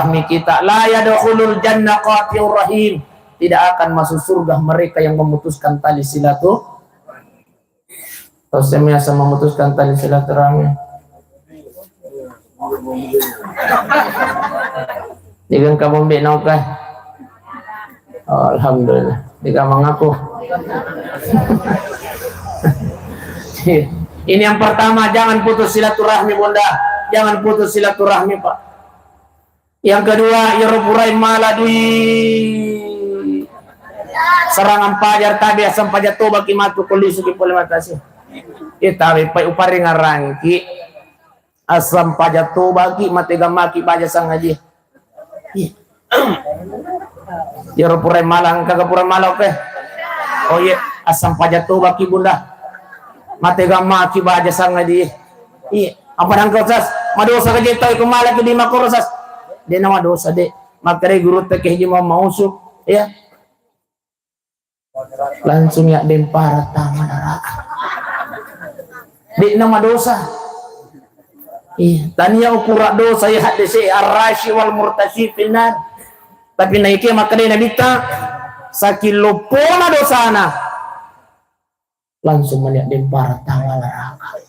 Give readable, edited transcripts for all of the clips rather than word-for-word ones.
kita. La yadkhulul jannah qati'ur rahim. Tidak akan masuk surga mereka yang memutuskan tali silaturahmi. Atau semiasa memutuskan tali silaturahmi. Jangan kamu mbak kan? Oh, alhamdulillah. Jika mengaku. Ini yang pertama, jangan putus silaturahmi bunda. Jangan putus silaturahmi pak. Yang kedua, yaruburai maladui. Serangan pajar tabi asam pajar toba kimatu kulisu kipolematasi. Itawi pai upari ngarangki asam pajar toba ki matega maki pajar sangaji. Yaruburai malang kagapura malau ke. Oh iya, asam pajar toba ki bunda. Matega maki pajar sangaji. Iya, apa nang kau sas? Madosa ka jetoy kumala ki di makurosas. Di nama dosa de. Makare guru teke hiji mau mausuk, ya. Langsung ya dempara taman neraka. Di nama dosa. Iya, tania ukura dosa ya hadisi ar-rashi wal murtashi finnar. Tapi naiki makare nabita sakilopona dosana. Langsung melihat dempara taman neraka.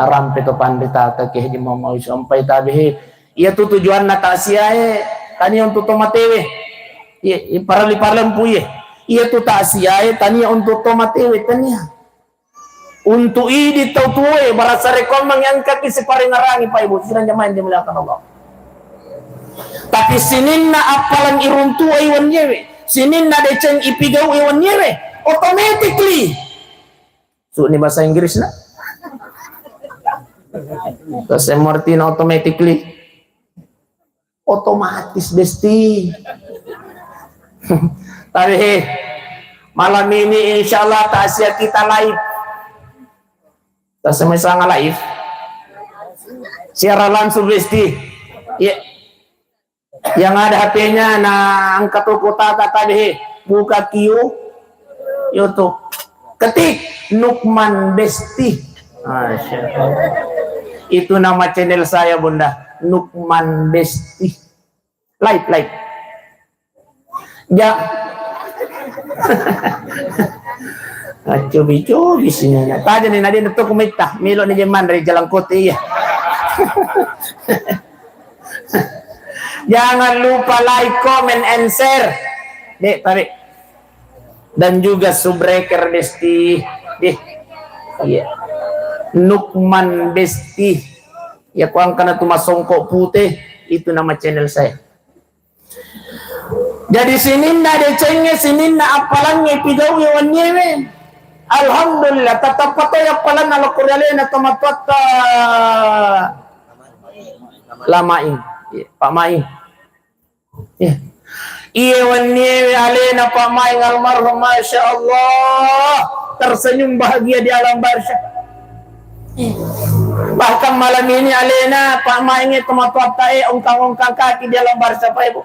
Rampe to pandita ta ke di mau sampai tabi ia tu tujuan natasiae tani untuk tomatewe ia parali parlempu ia tu tasiae tani untuk tomatewe tania untuk idi tau tuwe barasa rekon mangangkat si paringarangi pa ibu siran jamain di melakan Allah tapi sininna apalan iruntu iwan yewe sininna deceng ipigau iwan yewe automatically so ni bahasa Inggris na Kasi Martin automatically otomatis besti. Tapi malam ini insya Allah tasya kita live. Tasya misalnya live. Siaran langsung besti. Ya. Yang ada HP-nya nah angkat kota tadi buka Q YouTube. Ketik Nukman Besti. Masya Allah. Itu nama channel saya bunda, Nukman Besti. Live. Ya. Cobi sini. Tadi nih nadi itu kumita, milo ni jeman dari Jalan Koti ya. Jangan lupa like, comment, and share. Dek, tarik. Dan juga subbreaker Besti. Deh. Iya. Nukman Besti ya kuang karena tu masongkok putih itu nama channel saya. Jadi sininna decengnya sininna apalangnya pigau yawan nyewe. Alhamdulillah tetap patay apalan ala kuryalena tamatata lamain Pak Maing ya iyawan nyewe alena Pak Maing almarhum Masya Allah tersenyum bahagia di alam barzah. Bahkan malam ini alena Pak Maingnya temat-temat ongkang-ongkang kaki di alam barzah Pak Ibu.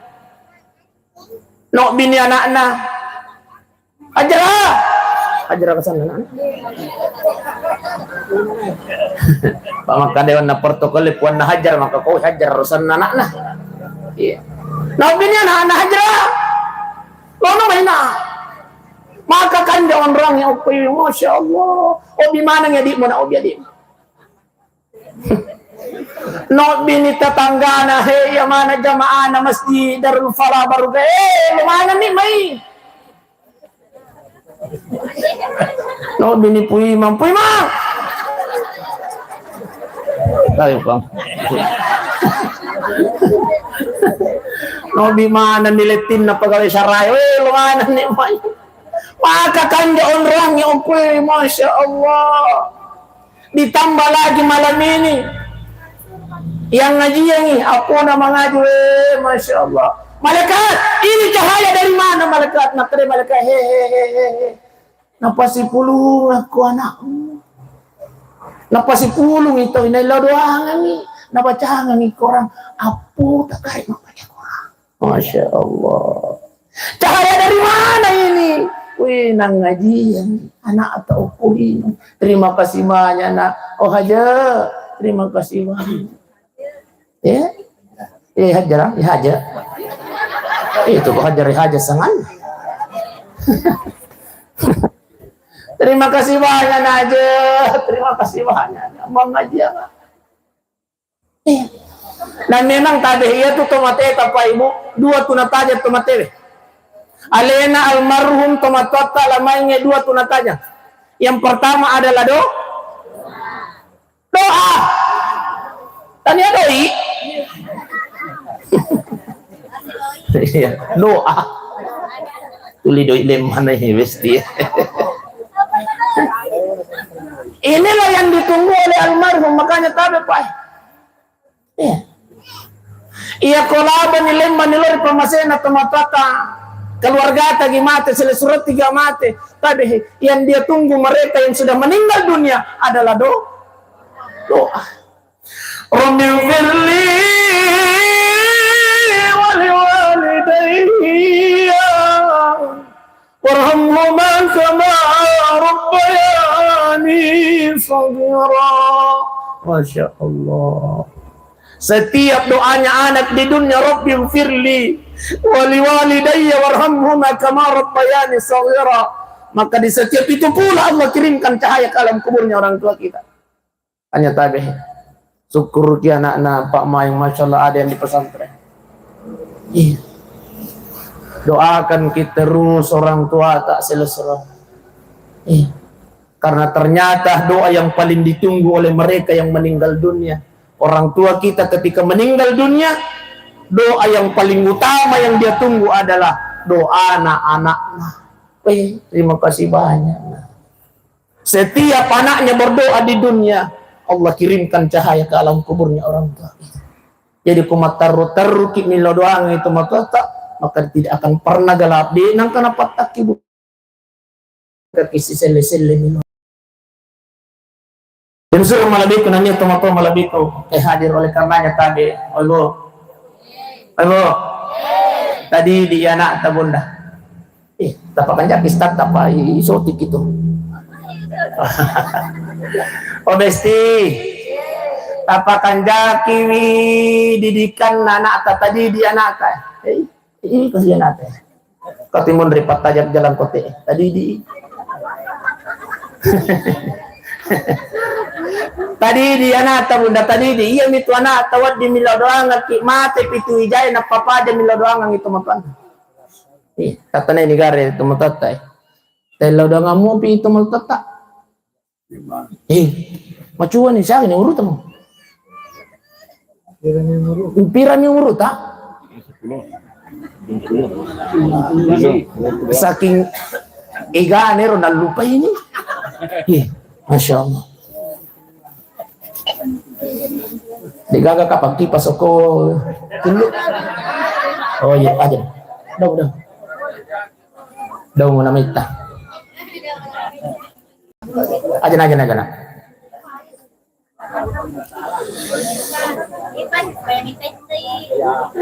Nok bini anak-anak. Ajara ke sana anak. Pak maka dewan na protokol puan na hajar maka kau hajar urusan anak-anak. Iya. Nok bini anak-anak hajara. Lono maina. Maka kan jangan orang yang Masya Allah. Obi mana ya dik mo na obi adik. Not bini tetanggana ya mana jamaah na masjid Darul Falah baru mana nih mai not bini puy mam tayo bang no bi mana niletin na pagawai saray lumana nih mai maka kan orang yang Masya Allah. Ditambah lagi malam ini yang ngaji ini aku nama ngaji Masya Allah malaikat ini cahaya dari mana malaikat nak terima malaikat hehehe napa si pulung aku anakmu napa si pulung itu ini lo doang ni napa jangan ni korang apu tak kait nak baca Quran Masya Allah cahaya dari mana ini wih nang ngaji anak atau kulin terima kasih banyak nak oh aja terima kasih banyak ya Hajar, hajar. Itu kok hajar sangat. Terima kasih banyak aja. Terima kasih banyak. Mau ngaji apa? Dan memang tadi itu tomate apa ibu? Dua tunataja tomate. Alena almarhum tomatota lamanya dua tunataja. Yang pertama adalah doa. Tanya doi. Doa. Tuli doi lemana ini besti. Inilah yang ditunggu oleh almarhum, makanya tabe Pak. Iya kolaba ni lemma ni lori pamasena tomatata keluarga tagi mate surat 3 mate. Tabe yang dia tunggu mereka yang sudah meninggal dunia adalah doa. Rabbil firli wali walidayya warhamhuma kama rabbayani shaghira. Masya Allah. Setiap doanya anak di dunia, Rabbil firli wali walidayya warhamhuma kama rabbayani shaghira, maka di setiap itu pula Allah kirimkan cahaya ke alam kuburnya orang tua kita. Hanya tabe syukur ki anak-anak Pak Mayang, Masya Allah ada yang di pesantren. Doakan kita terus orang tua tak selesai. Karena ternyata doa yang paling ditunggu oleh mereka yang meninggal dunia. Orang tua kita ketika meninggal dunia, doa yang paling utama yang dia tunggu adalah doa anak-anaknya. Terima kasih banyak. Setiap anaknya berdoa di dunia, Allah kirimkan cahaya ke alam kuburnya orang tua kita. Jadi kumat taru kimilo doang itu matata, maka tidak akan pernah gelap di nang kana patak ibu. Kisi sele-sele milo. Unsur malabiku nanya tomato malabiku hadir oleh karenanya tadi. Ayo. Tadi di anak ta bunda. Tapakan jak istat apa isotik itu. Oh besti. Tapakan jaki didikan anak ta tadi di anak ta. Ini kasihan anak. Kau timun ripat tajam jalan kote. Tadi di tadi di anak bunda tadi di iya mitu anak tawat di milo doang ki mate pitu ijay na papa de milo doang itu mapan. Katanya ini gare itu matata. Telo doang mo pi itu matata. Macuan ni siya ni urut mo. Pira ni urut ha? Saking iga nero na lupa ini. Masya Allah. Digaga kapag kipas ako tulog. Oh iya, aja. Daw mo na mita. Aja na.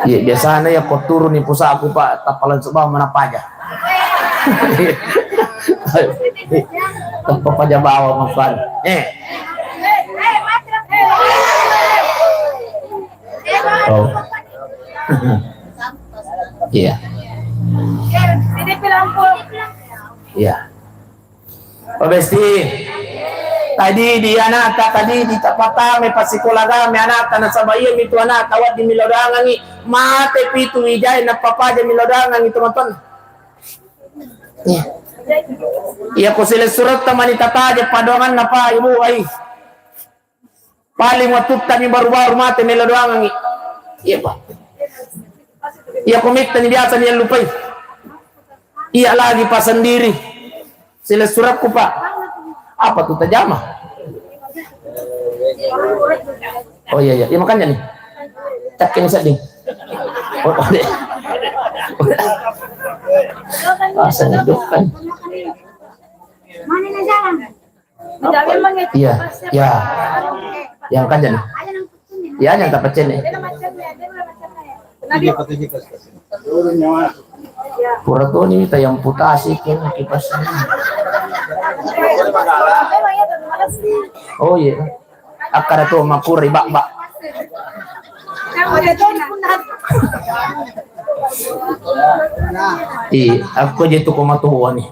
Iya, biasanya ya kau turun nih pusa aku Pak, tapalan sebab mana paja. Tempat paja bawa makan. Oh. Iya. Iya. Pak Besti. Tadi di anak tadi di tapata me pasikolaga me anak na sabaya mitu anak tawat di milodangan ni mate pitu ijay na papa di milodangan itu maton. Iya. Iya ko sila surat tamani tataja padongan na pa ibu ay. Paling watut tani baru-baru mate milodangan ni. Iya Pak. Iya komit tani biasa niya lupay. Iya lagi pa sendiri. Sila surat ko Pak. Apa tuh tajamah? Oh iya. Ya makannya nih. Cakin sedih. Oh, deh. Rasanya kan. Iya. Ya. Yang kan nih. Ya, yang tak pecah nih. Pura tuh nih tayang putasi kan kipas. Oh iya. Akar itu makuri bak. Aku aja itu komatuan nih.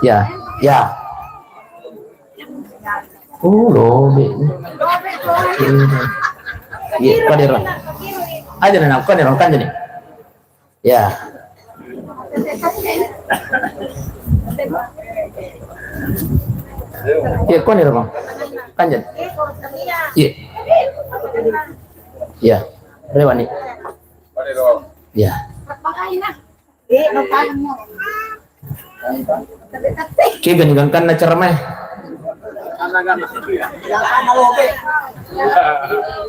Ya, ya. Lobe. Iya, kaderan. Aja nih, kaderan kan jadi. Ya. Iya, kaderan. Kan jadi. Iya. Ya, Rewani. Ya. Oke, ganti-gantian na ceramah.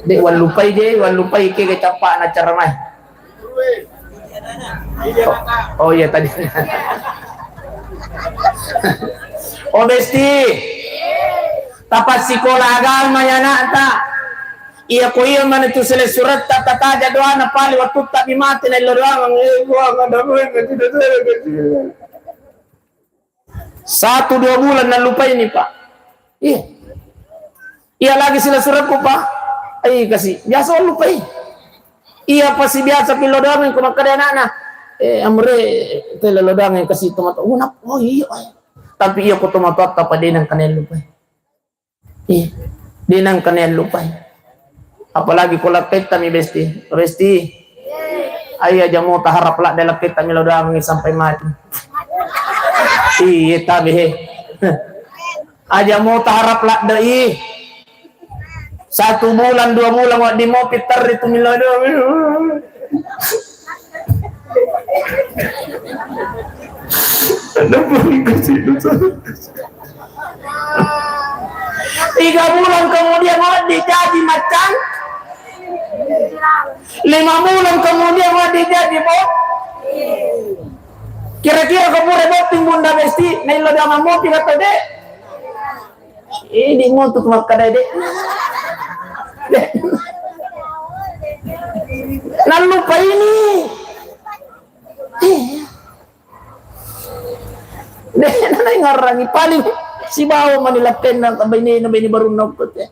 Dek wan lupai ke capak na ceramah. Oh iya tadi. Oh besti. Tapat sekolah agama ya nak tak. Iya ko iya man itu sele surat tak tataja doa na pali waktu tak bimati na doa satu dua bulan na lupa ini pak. Iya. Iya lagi sila suratku pak. Kasih biasa lupa. Iya pasti biasa pilo doa ko makada anak. Amre tele lodang kasih tomat. Oh iya. Tapi iya ko tomat apa dinang kanel lupa. Iya. Dinang kanel lupa. Apalagi kalau kita mi besti ayah jamu taharap lah dalam kita mi lodang sampai mati. Iya tabi aja mau taharap lah dai 1 bulan 2 bulan wak di mau pitar itu mi lodang. Ada pun kasih 3 bulan kemudian mau dijadi macan. 5 bulan kemudian mau dijadi bot. Kira-kira kamu reboting bunda besti, nailo dengan mau tidak tahu deh. Ini mau tuh mak kadai deh. Nah lupa ini. Deh, nanai ngarangi paling si bawa manilapin na kabini baru nokot ya.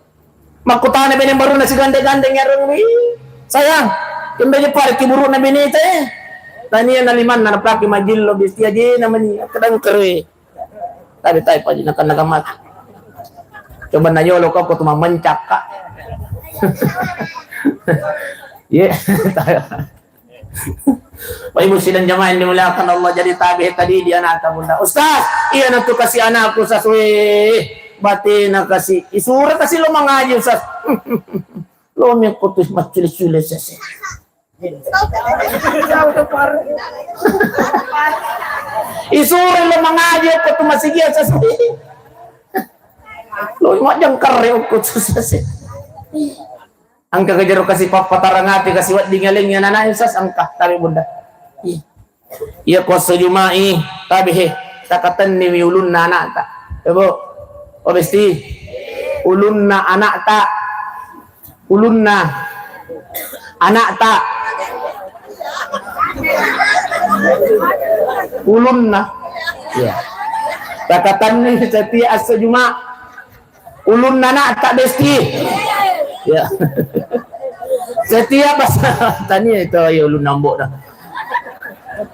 Makutana bini baru na si gandeng-gandeng yarong sayang, kembali par kiburu na bini teh. Taniya na liman na naplaki majillo besti aja namanya kadang kere. Tadi tayo pa din nagamat. Coba na yolo ko tumamencak ka. Ye, tayo. Ibu silang jamaah yang dimuliakan Allah jadi tabi tadi dia anak bunda. Ustaz, iya nanti kasih anakku sesuai batin kasih isura kasih lo mengaji Ustaz. Lo yang putus maculis-culis sese. Isura lo mengaji aku tuh masih dia sese. Lo mau jangkar ya aku sese. Angka kejar kasih papa tarangati kasih wat dingalingnya anak Ustaz angka tabi bunda. Iya kuasa jumai tabi he takatan ni ulun na anak tak ibu obesti ulun na anak tak ulun na anak tak ulun na ya takatan ni setiap asa juma ulun na anak tak besti ya setiap bahasa tanya itu ya ulun nambok dah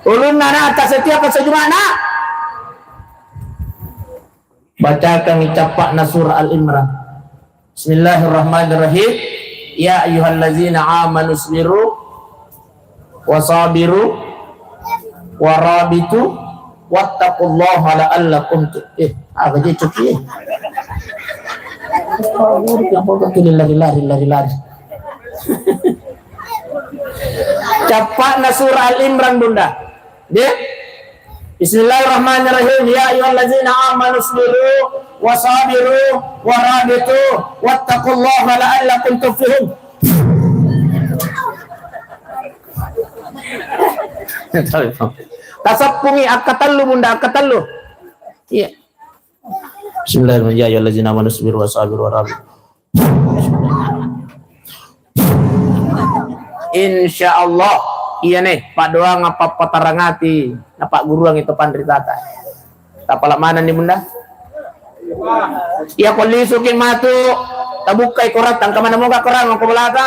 ulun nana atas setiap pasal Jumat nak bacakan capak surah Al-Imran. Bismillahirrahmanirrahim. Ya ayyuhallazina amanu sabiru wasabiru warabitu wattaqullaha la'allakum apa je cuci lari capak surah Al-Imran bunda. Dia Bismillahirrahmanirrahim. Ya ayyuhallazina amanu sabiru wasabiru warabitu wattaqullaha la'allakum tuflihun. Tasapungi akatallu bunda akatallu. Iya. Bismillahirrahmanirrahim. Ya ayyuhallazina amanu sabiru wasabiru warabitu. Insyaallah iya nih Pak doang apa patarangati na Pak guruang itu pandri tata tapala mana nih bunda iya polisi king matu tabukay kurat ang kamana mo ka kurang ang kumulata.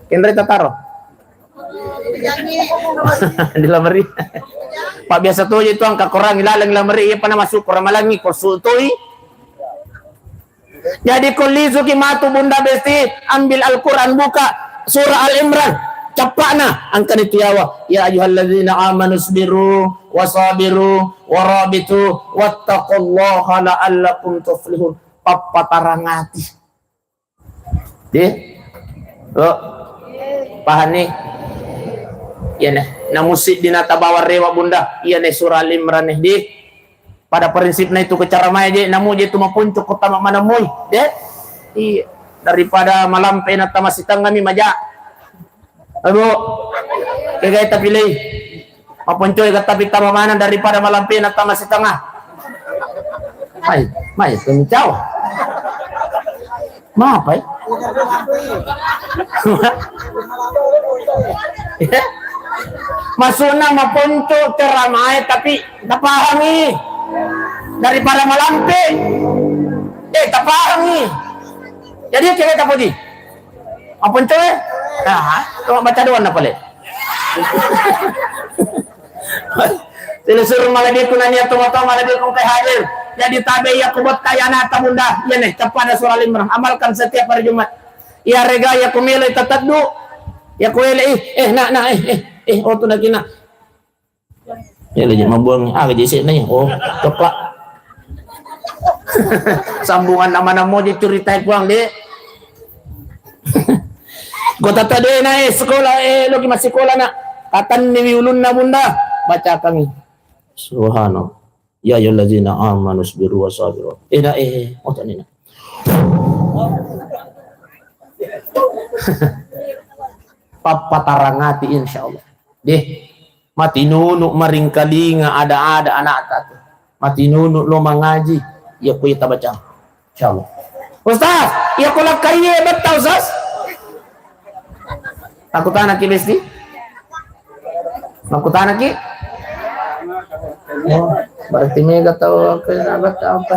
Kendra tataro. Di lamari. Pabiasa to ito ang kakurang ilalang lamari iya pa na masuk kurang malangi kursutoy. Jadi kulizu ki matu bunda besti ambil Al-Qur'an buka surah Al-Imran capakna ang kanitiyawa ya ayyuhalladzina amanu sabiru wasabiru warabitu wattaqullaha la'allakum tuflihun papatarangati di pahani yan na musik dinatabawa rewa bunda yan surah Al-Imran di pada prinsip na itu kecaramay je namu je tumapuncuk ko tama manamoy de daripada malampe na tamasitang kami maja abo kaya tapilay mapuncoy ka tapi tamamanan daripada malampe na tamasitang may kumicaw maapay masunang mapunco ceramay tapi napahangi daripada malampe tapahangi jadi kira apa di apa coy cuma baca doang na pala silusur malabi ko na niya tumatong malabi kong kay hadir jadi tabi ya kubot kaya na tabunda yan capan na surah Al-Imran amalkan setiap hari Jumat ya rega ya kumilay tataddu ya kuwele oto na kina ya lagi mabuang kasi na yun kapla sambungan naman na mo di curitai ko ang di kota tadi na sekolah logi masikola na katan ni ulun na bunda baca kami subhana ya ayyuhallazina amanu sabiru wasabiru oto nina papatarangati insyaallah deh matinunuk maringkali nga ada anak tatu matinunuk lo mangaji ya ku kita baca insyaallah Ustaz ya kulak kaya betul Ustaz aku tanah ki besti aku tanah ki berarti mega tahu apa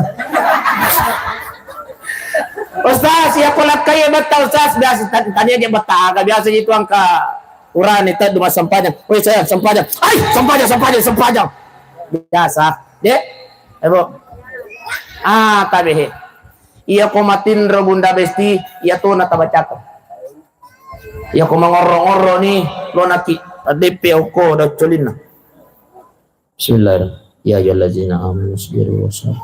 Ustaz ya kulak kaya betul Ustaz biasa tadi aja betaga biasa itu angka Uran itu dua sempajang. Woi saya sempajang. Sempajang. Biasa. Dek. Ebo. Tabehe. Iya ko matin ro bunda besti, iya to na tabacako. Iya ko mangoro-oro ni lo naki DP ko da cholina. Bismillahirrahmanirrahim. Ya ayyuhallazina amanu sabiru wasabiru.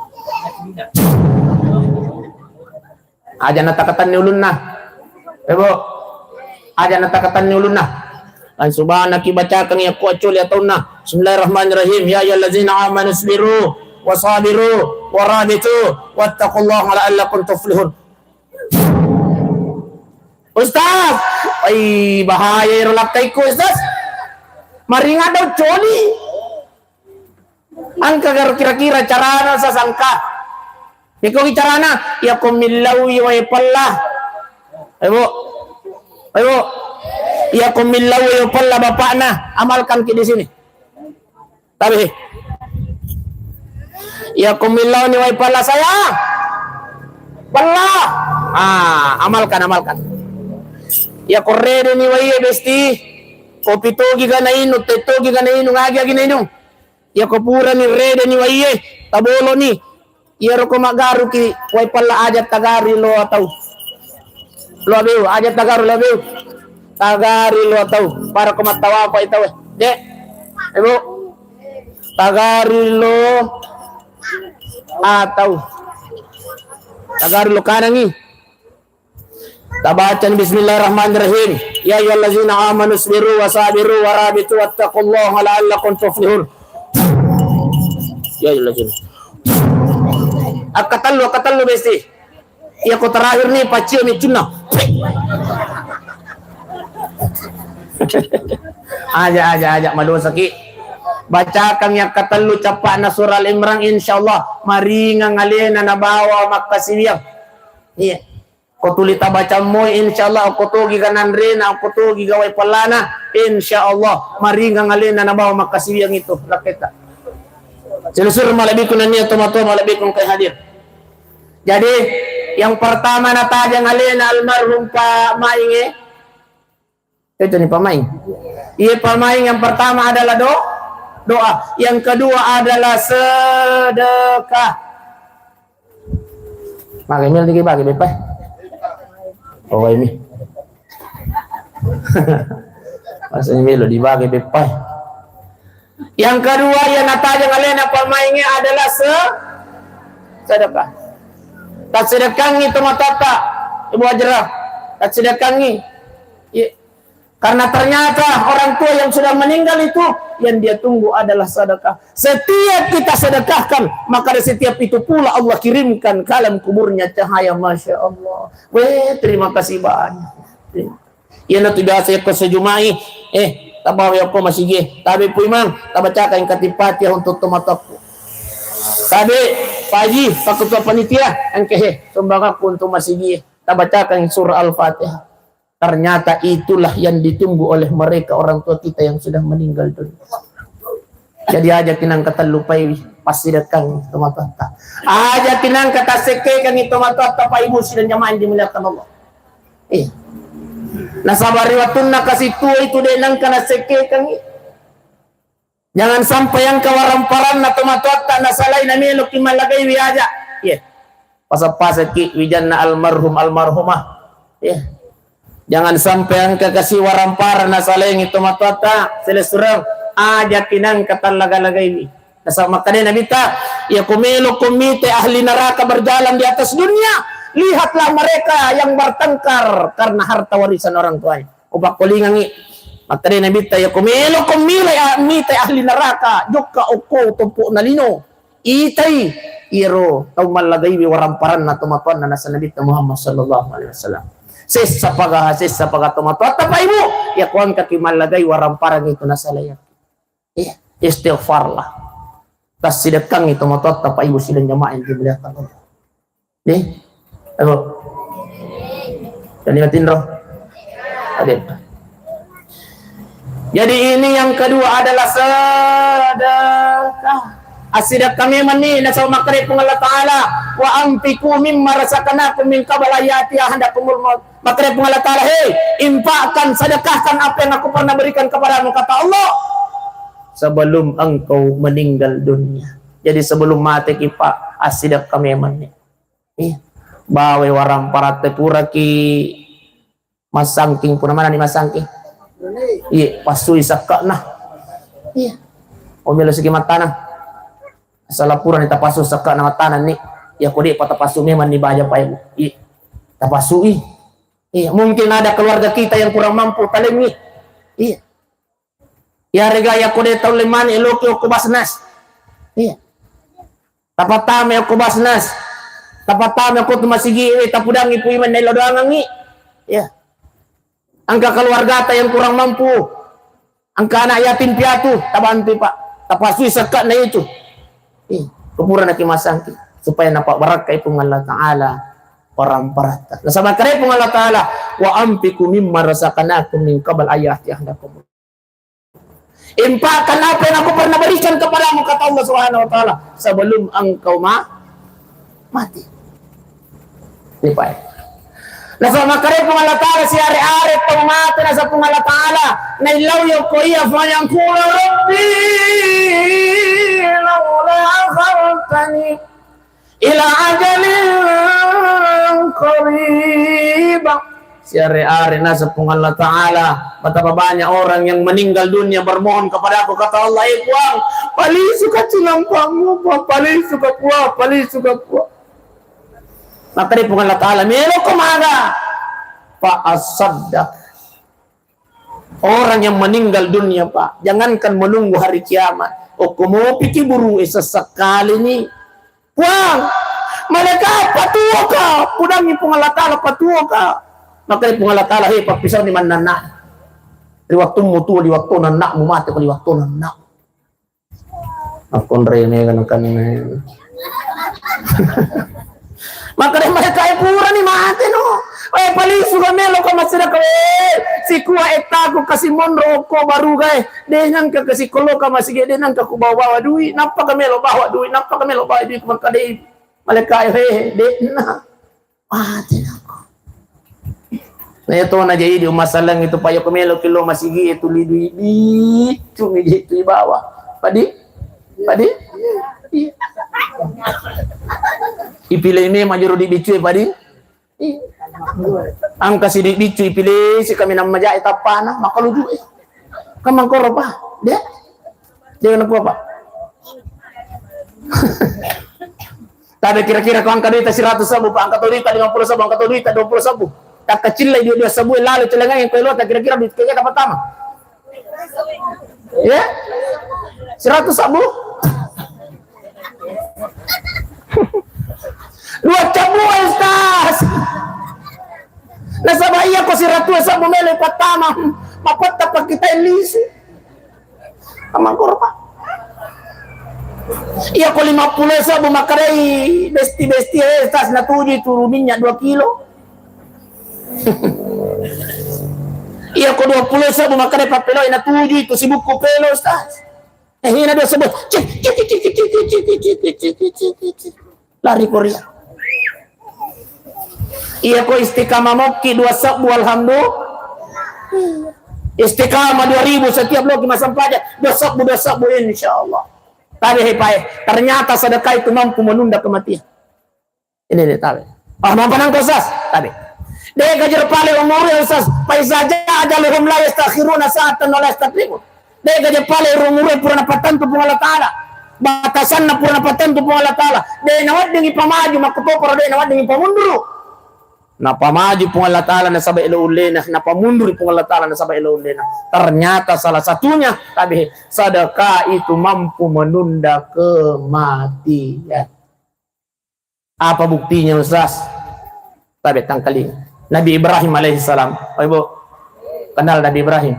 Aja natakatan ni ulun na. Ebo. Aja natakatan ni ulun na. An subhanaki bacakan ya kuacul ya tauna bismillahirrahmanirrahim ya ayyuhallazina amanu sabiru wasabiru warabitu wattaqullaha la'allakum tuflihun Ustaz bahaya irulakay ko Ustaz maringa daw choli ang kagar kira-kira carana sa sangka ikaw icarana ya kumillaw wa palla ayo ya kumillaw yung pala bapak na amalkan ki di sini tabi ya kumillaw ni way pala saya pala amalkan ya korrede ni way besti kopi togi ka na ino tetogi ka na ino ngagi na ino ya kopura ni rede ni way tabolo ni ya ro ko magaru ki way pala ajat tagari lo ataw lo abiw ajat tagaru lo abiw tagari lo ataw para kumatawa pa itaw de ebo tagari lo ataw tagari lo kanangi tabacan bismillahirrahmanirrahim ya ayyuhallazina amanu sabiru wasabiru warabitu wattaqullaha la'allakum tuflihun ya ayyuhallazina akatallo besti ya ko terakhir nih pacio ni cuna aja malusaki bacakan yang katalu capak na surah Al-Imran insyaallah maringa ngalena na bawa makasiyang iya ko tulita baca mo insyaallah ko tugi kanan rena ko tugi gawai palana insyaallah maringa ngalena na bawa makasiyang itu raketa silusur malabikun niya tumato malabikun kay hadir jadi yang pertama natajang alena almarhum Pak Maing itu nih Pak Maing. Iya Pak Maing yang pertama adalah doa. Yang kedua adalah sedekah. Makanya lagi bagi bepai. Oh ini. Maksudnya milo dibagi bepai. Yang kedua yang natajang alena Pak Maing adalah sedekah. Tak sedekangi tomatata Ibu Hajrah. Tak sedekangi. Ya. Karena ternyata orang tua yang sudah meninggal itu yang dia tunggu adalah sedekah. Setiap kita sedekahkan, maka dari setiap itu pula Allah kirimkan ke alam kuburnya cahaya. Masya Allah. Terima kasih banyak. Ya na tidak saya kesejumai. Tabaw ya ko masige. Tabi po imang tabaca kayong katipati untuk tomataku. Tabi Paji, Pak Ketua Panitia, angkehe, sumbaga kuntu masigi, tabacakan surah Al-Fatihah. Ternyata itulah yang ditunggu oleh mereka orang tua kita yang sudah meninggal dunia. Jadi aja kinang kata lupai pasti datang tomatata. Aja kinang kata seke kan itu tomatata pa ibu dan jamaah dimuliakan Allah. Nasabari watun na kasih tua itu denang kana seke kan. Jangan sampai yang kawaramparan na tomatata na salay na milok imalagay wiaja. Pasap-pasap ki wijan na almarhumah. Jangan sampai yang kekasih waramparan na salay ng tomatata selesurang aja kinang katalagalagay wi. Nasama ka din nabita, kumite ahli neraka berjalan di atas dunia. Lihatlah mereka yang bertengkar karena harta warisan orang tuanya. Ubak kulingangi. Materi Nabi tayo kumite ahli neraka joka uko tumpu nalino itay iro tau malagay waramparan na tumatuan na nasa Nabi Muhammad sallallahu alaihi wasallam. Sesa paga tumatuan tapay mo yakuan ka kimalagay waramparan ito nasa layat. Istighfarlah. Tas sidakang ito matuat tapay mo silang jamain dimuliakan Allah. Ano? Danimatin roh. Adit. Jadi ini yang kedua adalah sedekah. Asidak kami mani nasa makri pung Allah Ta'ala wa ampiku mimma rasakanakum min qabl ayati ahadakumul maut. Makri pung Allah Ta'ala, infakkan, sedekahkan apa yang aku pernah berikan kepadamu, kata Allah, sebelum engkau meninggal dunia. Jadi sebelum mati kita asidak kami mani. Bawe waram parate pura ki masangking puna mana ni masangking. Pasui sakka nah. Omelo sige matana. Salapuran ita pasu sakka na matanan ni. Kodi patapasu memang ni baja pa ibu. Tapasui. Mungkin ada keluarga kita yang kurang mampu talengi. Regaya kodi tauleman eloki ko basnas. Tapatame ko basnas. Tapatame ko tumasigi tapudang ipu iman na lodangangi. Angka keluarga yang kurang mampu, angka anak yatim piatu, tabantu pak, tapasui sekat na itu, kupuran nak masangki supaya nampak barakah pun Allah Taala orang parata. Nasama kare pun Allah Taala wa ampiku mimma razaqnakum min qabl ayati ahdakum. Infakkan apa yang aku pernah berikan kepadamu, kata Allah Subhanahu Wa Taala, sebelum engkau mati. Ini pak. Nasa makare pong Allah Ta'ala si ari-ari pumati nasa pong Allah Ta'ala na ilaw yung kuya fanyang kula Rabbi lawla akhartani ila ajalin qariba. Si ari-ari nasa pong Allah Ta'ala, betapa banyak orang yang meninggal dunia bermohon kepada aku, kata Allah, ikuang palisuka cinampangmu palisuka puah. Maka dari pun Allah Ta'ala melo kemana Pak as-saddaq. Orang yang meninggal dunia Pak, jangankan menunggu hari kiamat, mau pikir buru sesekali nih puang mereka patuh ka pudangi pun Allah Ta'ala patuh ka. Maka dari pun Allah Ta'ala pak pisau di mana nak di waktu mutu di waktu nak mu mati di waktu nak akon rene kan ini. Maka dari mereka pura ni mati no. Palisu ka melo ka masira ka si kuwa etago kasi monro ko baru gay. Dengan ka kasi kolo ka masige dengan ka kubawa duit. Napa ka melo bawa duit, napa ka melo bawa duit makadai. Malaka de na. Mati ako. Na ito na jay di umasalang ito payo kumelo kilo masigi ito libi cumi itu ibawa. Padi? Ipilih ini majuro di bicu padi? Ang kasi di bicu ipilih si kami nang maja itapana makaluju kamang koro pa. Dia nagkuha pa. Tapi kira-kira kau angkat duit 100 sabu, pak angkat duit 50 sabu, angkat duit 20 sabu. Tak kecil lagi dia sabu lalu celengan yang keluar, tak kira-kira duit kayaknya dapat pertama. Ya? 100 sabu. 2 sabu Ustaz. Nasabah iya ko 100 sabu mele pertama. Mapat pa kita elisi. Amang korpa. Iya ko 50 sabu makarai besti tas na tujuh turuninnya 2 kilo. Iya ko 20 sabu makarai papelo na tujuh itu sibuk ko pelo tas. Hina 2 sabu. Lari Korea. Iya ko istiqamah moki 2 sabu alhamdulillah. Istiqamah 2000 setiap logi masam pajak 2 sabu insyaallah. Tapi ternyata sedekah itu mampu menunda kematian. Ini nih tabe. Mampu nang kosas tabe. Dia gajar pale umur Ustaz. Pai saja ajaluhum la yastakhiruna sa'atan wa la yastaqdimun. Dia gajar pale umur purana patentu pung Allah Taala. Batasan na purana patentu pung Allah Taala. Dia nawad dengan pamaju makutopor dia nawad dengan pamundur. Na pamaju pung Allah Taala na sabay ilaulena, na pamundur pung Allah Taala na sabay ilaulena. Ternyata salah satunya tabi sedekah itu mampu menunda kematian. Apa buktinya Ustaz? Tabi tangkali Nabi Ibrahim alaihissalam. Oh Ibu, kenal Nabi Ibrahim?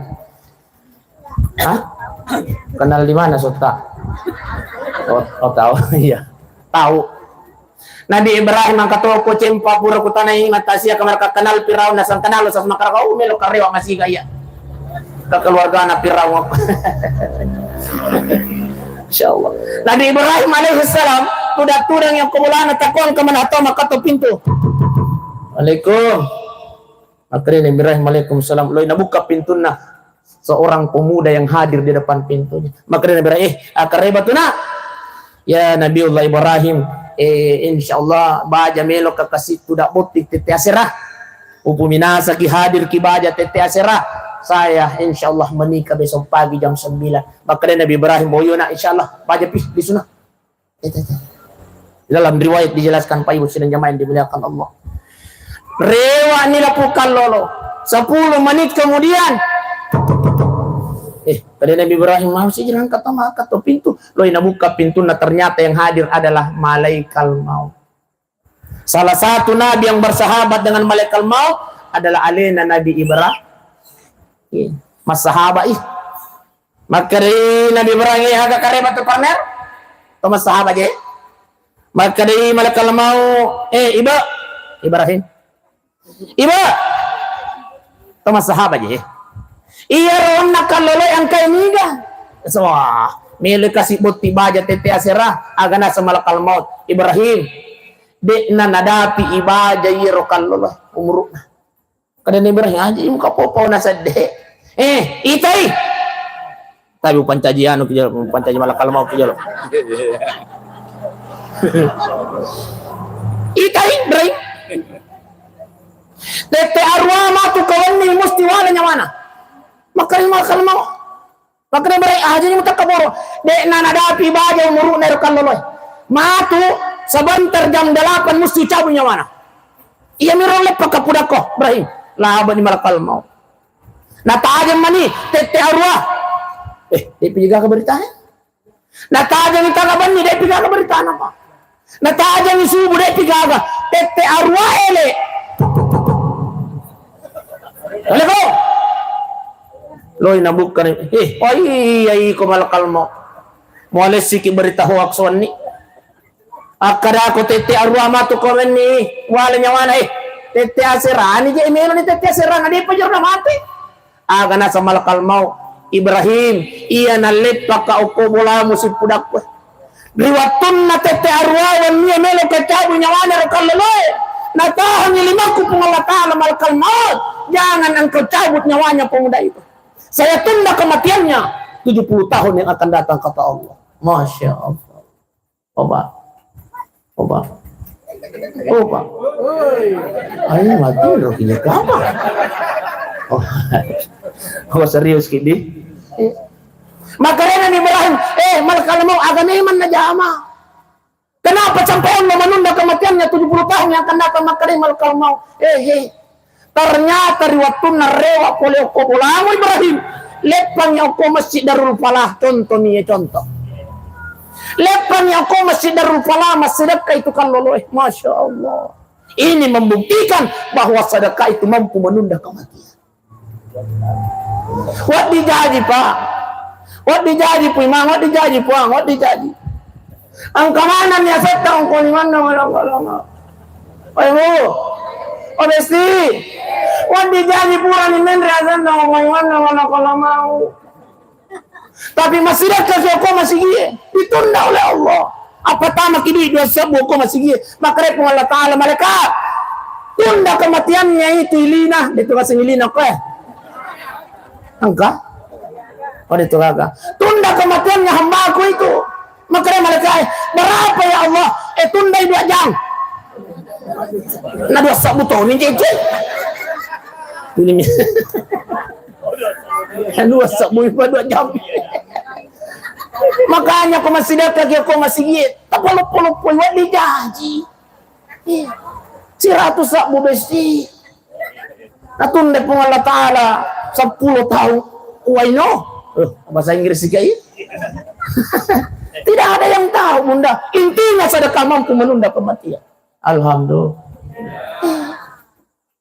Hah? Kenal di mana Sota? Oh tahu, iya tahu. Nabi Ibrahim ang katoko cempa pura kutanay matasiya kamar kenal Firaun na sang kenal sa makarakaw melo karewa masih gaya kekeluarga na Firaun. Insyaallah. Nabi Ibrahim alaihissalam tudang yang kumulan at takon ka man ato makato pintu. Waalaikum. Akhirnya Nabi Ibrahim waalaikumsalam. Loy nabuka pintu na seorang pemuda yang hadir di depan pintunya. Maka Nabi Ibrahim akareba tu na. Ya Nabiullah Ibrahim insyaallah baja melo kakasih tidak butik tete aserah upu minasa ki hadir ki baja tete aserah saya insyaallah menikah besok pagi jam 9 maka Nabi Ibrahim boyona insyaallah baja pih di sana dalam riwayat dijelaskan Pak Ibu sidang jamaah yang dimuliakan Allah rewa nila pukan lolo 10 menit kemudian pada Nabi Ibrahim masih jalan kata pintu. Loh nabuka pintu nah ternyata yang hadir adalah malaikat maut. Salah satu nabi yang bersahabat dengan malaikat maut adalah alena Nabi Ibrahim. Mas sahabat maka Nabi Ibrahim agak karebat tu partner. Mas sahabat je. Maka dari malaikat maut Ibrahim. Mas sahabat je. Iya ron nakaloloy ang kainiga. So, mili kasih buti baja tete asera agana sa malakal maut. Ibrahim, di na nadapi ibaja yiro kaloloy. Umuruk na. Kada ni Ibrahim, aja yung kapopaw na sa de. Itay! Tabi pancaji ano kijalo, pancaji malakal maut kijalo. Itay, Ibrahim. Tete arwa matu kawan ni musti wala nyawana. Makanya mau makanya berai aja ni mutakaboro de nanadapi baja umuru na kaloloy matu sebentar jam 8 mesti cabunya mana iya mirole pakapudako Ibrahim laban ni malakal mau natajan mani tete arwah depi juga keberitaan natajan ni kagaban ni depi juga keberitaan apa natajan ni subuh depi gaga tete arwah ele Lego Loy nabuka ni ay ko malakal mo moales siki berita hoax wani akada ko tete arwa matu komen ni wala nyawana tete aserani je melo ni tete aserani ade pa jorna mati aga na sa malakal mau Ibrahim iya nalit paka uko bola musib pudak ko riwatun na tete arwa wani melo ka tabu nyawana ro kalloy natahan limaku pun Allah Ta'ala malakal maut. Jangan engkau cabut nyawanya pemuda itu. Saya tunda kematiannya 70 tahun yang akan datang, kata Allah. Masya Allah. Oba. Ayo mati rohinya apa? Oh serius gini. Makanya Nabi Ibrahim, malakal maut agama iman najama. Kenapa sampai Allah menunda kematiannya 70 tahun yang akan datang? Makanya malakal maut. Ternyata riwatuna rewa oleh kopolamu Ibrahim. Lepangnya aku masjid Darul Falah. Contoh. Lepangnya aku masjid Darul Falah. Sedekah itu kan loloh. Masya Allah. Ini membuktikan bahwa sedekah itu mampu menunda kematian. Wat dijaji Pak. Wat dijaji Imam. Wat dijaji Puang. Wat dijaji. Angka mana nih asal angka di mana malam. Ayo. Obesti. Wat dijaji pura ni men razan na mana kalau mau. Tapi masih dekat kau masih gie. Ditunda oleh Allah. Apa tamak ini dua sebuah kau masih gie. Maka Allah Ta'ala malaikat. Tunda kematiannya itu ilina. Itu kasih ilina kau ya. Angka. Itu kakak. Tunda kematiannya hamba aku itu. Maka malaikat. Berapa ya Allah? Tunda 2 jam. Nah 2 sabuto ni cecek. Ini anu sabu 2 jam. Makanya aku masih dekat aku masih git. Tapolo-polo pun wadi janji. 100 sabu besti. Natunda pun Allah Ta'ala 10 tahun. Why no? Bahasa Inggris sih kayak. Tidak ada yang tahu bunda. Intinya sedekah mampu menunda kematian. Alhamdulillah.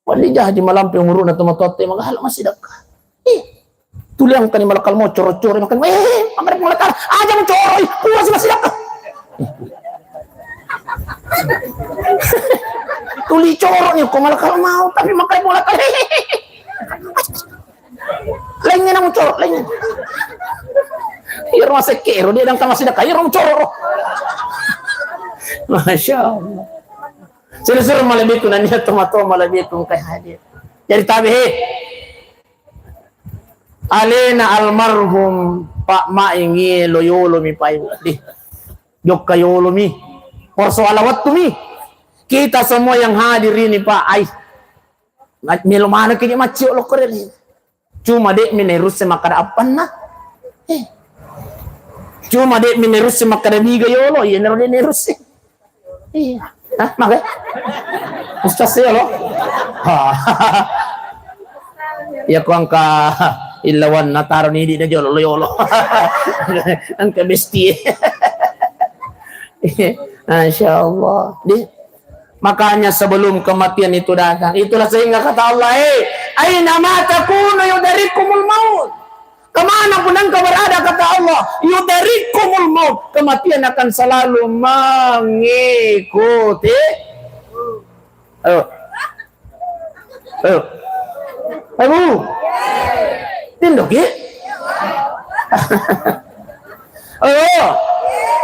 Wali jadi malam pengurun atau matote maka hal masih dekat. Tuliang kan malakal mau coro-coro makan. Makan malakal aja mau coro. Masih dekat. Tuli coro nih kok malakal mau tapi makan malakal. Lainnya nang coro lainnya. Iro masih kero dia đang masih dekat. Iro coro. Masya Allah. Suruh malam itu nanti tomato malam itu kayak hadir. Jadi tabihi alena almarhum Pak Maingi loyolo mi pai di jokka yolo mi persoalan waktu mi kita semua yang hadir ini Pak ai milo mana kini macio lo keren cuma dek minerus makan apa nah cuma dek minerus makan miga yolo ya nerus iya. Hah, makanya? Ustaz ya lo? Ya ku angka ilawan nataron ini na jolo yolo. Angka besti. Masya Allah. Makanya sebelum kematian itu datang, itulah sehingga kata Allah, aina ma takunu yudarikumul maut. Kemana pun engkau berada, kata Allah, yudarikumul maut. Kematian akan selalu mengikuti. Ayo. Tindok ya?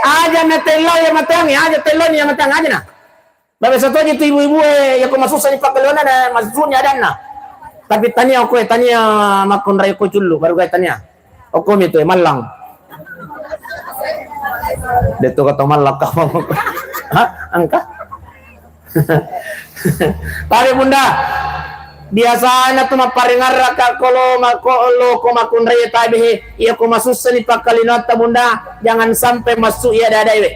Aja metelo ya matang ya, aja telon ya matang aja nah. Bapak satu aja tuh ibu-ibu ya aku masuk sani pakalona na masuknya ada nah. Tapi tanya aku tanya makon rayo ko chulu baru kaya tanya. Aku itu malang. Dito ka to malak ka mo. Ha? Angka? Tapi bunda, biasanya tuh maparingar ka kolo ko makon rayo tabi iya ko masusan ni pakalinata bunda, jangan sampai masuk ya dadai we.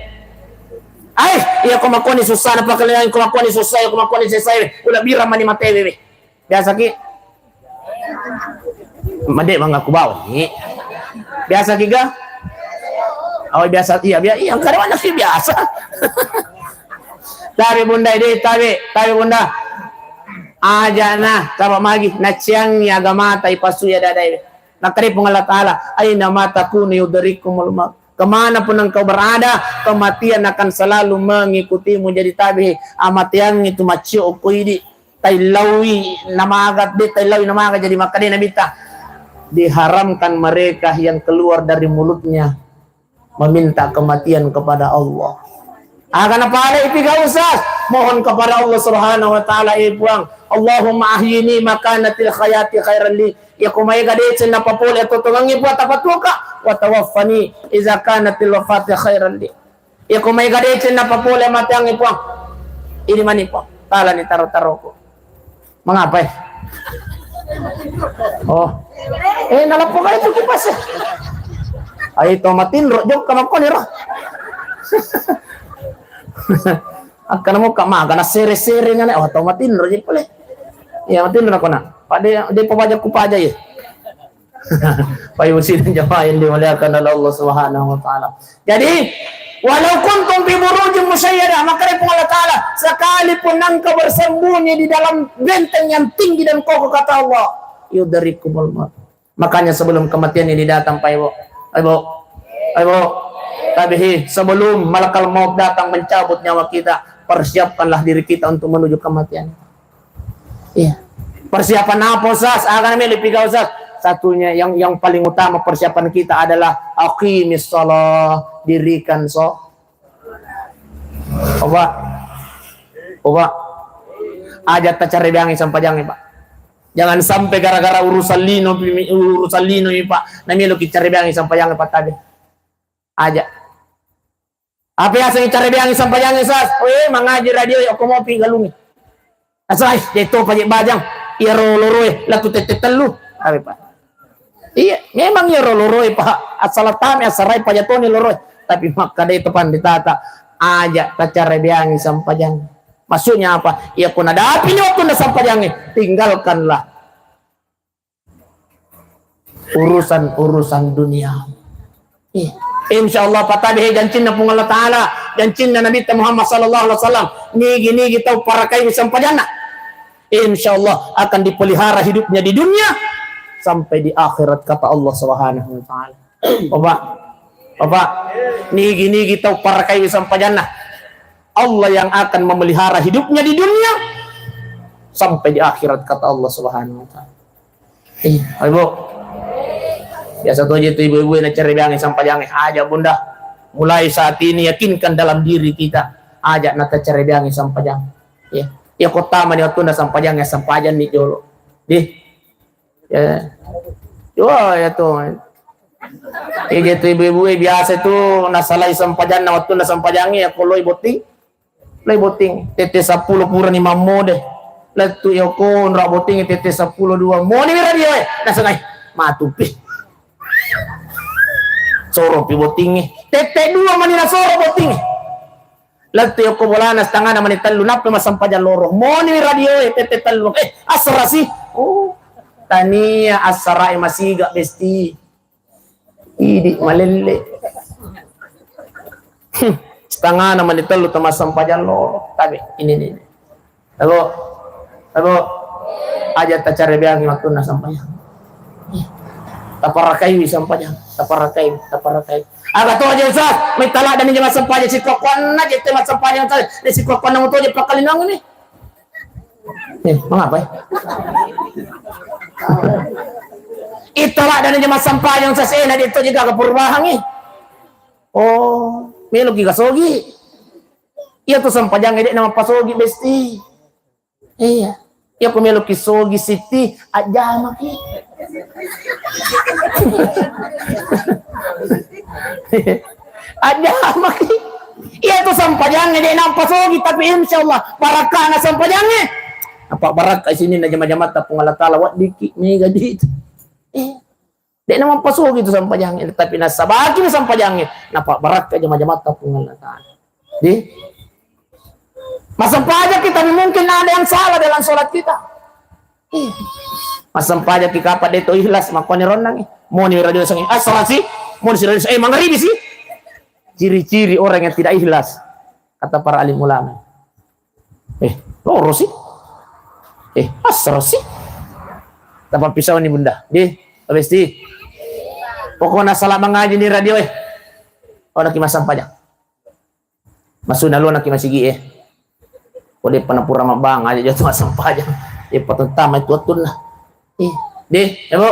Iya ko makoni susah na pakalinata ko makoni susah ko makoni sesay. Ulah bira mani matewe we. Biasa ki Made bang aku bawa nih. Biasa giga? Oh biasa iya yang karena sih biasa. Tapi bunda ini tapi bunda aja nah sama magi naciang ya gamata ipasuya dadai. Nakari pun Allah Ta'ala aina mataku yudrikumul maut. Kemana pun engkau berada, kematian akan selalu mengikutimu. Jadi tabi amatian itu macio kuidi tailawi namagat di tailawi namagat jadi makanya nabita diharamkan mereka yang keluar dari mulutnya meminta kematian kepada Allah. Akan apa ada itu gak usah mohon kepada Allah Subhanahu wa taala ibuang Allahumma ahyini makanatil khayati khairan li ya kumay gadit na papuli at tutungangi po tapatuka wa tawaffani iza kanatil wafati khairan li ya kumay gadit na papuli matang ipuang ini mani po tala ni taro-taro ko mangapay oh nalapo kayo ito kipas ay ito matinro jok kamako niro akan mo kamaga na sere-sere nga na ito matinro jok pala iya matinro ako na di pabajak ko pa jay payusin ang jamahin liwalakan na Allah subhanahu wa ta'ala jadi walau kuntum fi burujin musyayyada maka Allah Ta'ala sekali pun engkau bersembunyi di dalam benteng yang tinggi dan kokoh kata Allah yudarikumul maut makanya sebelum kematian ini datang Pak Ibu tabihi sebelum malakal maut datang mencabut nyawa kita persiapkanlah diri kita untuk menuju kematian iya persiapan apa Ustaz akan milih tiga Ustaz satunya yang paling utama persiapan kita adalah aqimis shalah dirikan Oba ajat cari biangi sampai jangan Pak jangan sampai gara-gara urusan lino ini Pak namanya lo cari biangi sampai jangan Pak tadi aja apa yang saya cari biangi sampai jangan Ustaz mengaji radio aku mau galungi asai itu pajak bajang iya roloroe latu tetelu apa Pak iya memang ya roloroe Pak asalatame asarai pajatoni loroe tapi maka dari tepan ditata aja cara biangi sampajang maksudnya apa ya pun ada api waktu na sampajang tinggalkanlah urusan dunia insyaallah patabi jancinna pung Allah Ta'ala jancinna Nabi Muhammad sallallahu alaihi wasallam nigi tau para kai sampajana insyaallah akan dipelihara hidupnya di dunia sampai di akhirat kata Allah Subhanahu wa taala Bapak nigi tau para kai sampajana Allah yang akan memelihara hidupnya di dunia sampai di akhirat kata Allah Subhanahu wa taala Ibu biasa tuh aja tuh ibu-ibu yang cari biangin sampajang aja bunda mulai saat ini yakinkan dalam diri kita aja nata cari biangin sampajang ya kota mani waktu na sampajang nih jolo ya tuh gitu ibu-ibu biasa itu nasalai sampajang na waktu na sampajang ya kalau boting tete 10 pura ni mammo deh letu yoko nra boting tete 10 dua mo ni radio nasanay matupi soro pi boting tete 2 manina soro boting letu yoko bolana setengah na manitalu nape masampajan loro mo ni radio tete telu asra sih tania asra masiga besti idi malele setengah na manitalu tamasampajan loro tabi ini Ago aja ta cari biang waktu na sampayang taparakai sampayang taparakai aga to aja Ustaz may tala dan jama sampayang si kokon na jete mat sampayang ta si kokon na to je pakalinang ni mangapa itala dan jama sampayang sa sena dito juga kapurbahan melo giga sogi iya to sampayang ide na pasogi besti iya ya kumelo kisogi siti aja maki iya tuh sampajangnya dia nampak sogi tapi insyaallah barakah na sampajangnya apa barakah sini na jama-jama tapung Allah Ta'ala wat diki mega dit dia nampak sogi tuh sampajangnya tapi nasabaki na sampajangnya napa barakah jama-jama tapung Allah Ta'ala masampaja kita mungkin ada yang salah dalam sholat kita. Masampaja kita apa itu ikhlas makoni ronang mau ni radio sangi asrasi mau ni radio mangaribi sih. Ciri-ciri orang yang tidak ikhlas kata para alim ulama. Loro sih. Asrasi. Dapat pisau ni bunda. Abesti. Pokoknya salah mengaji di radio nak masampaja. Masuk nalu nak masigi Kode panapura mabang aja jatuh sampah aja. Patutama itu atun lah. Ibu.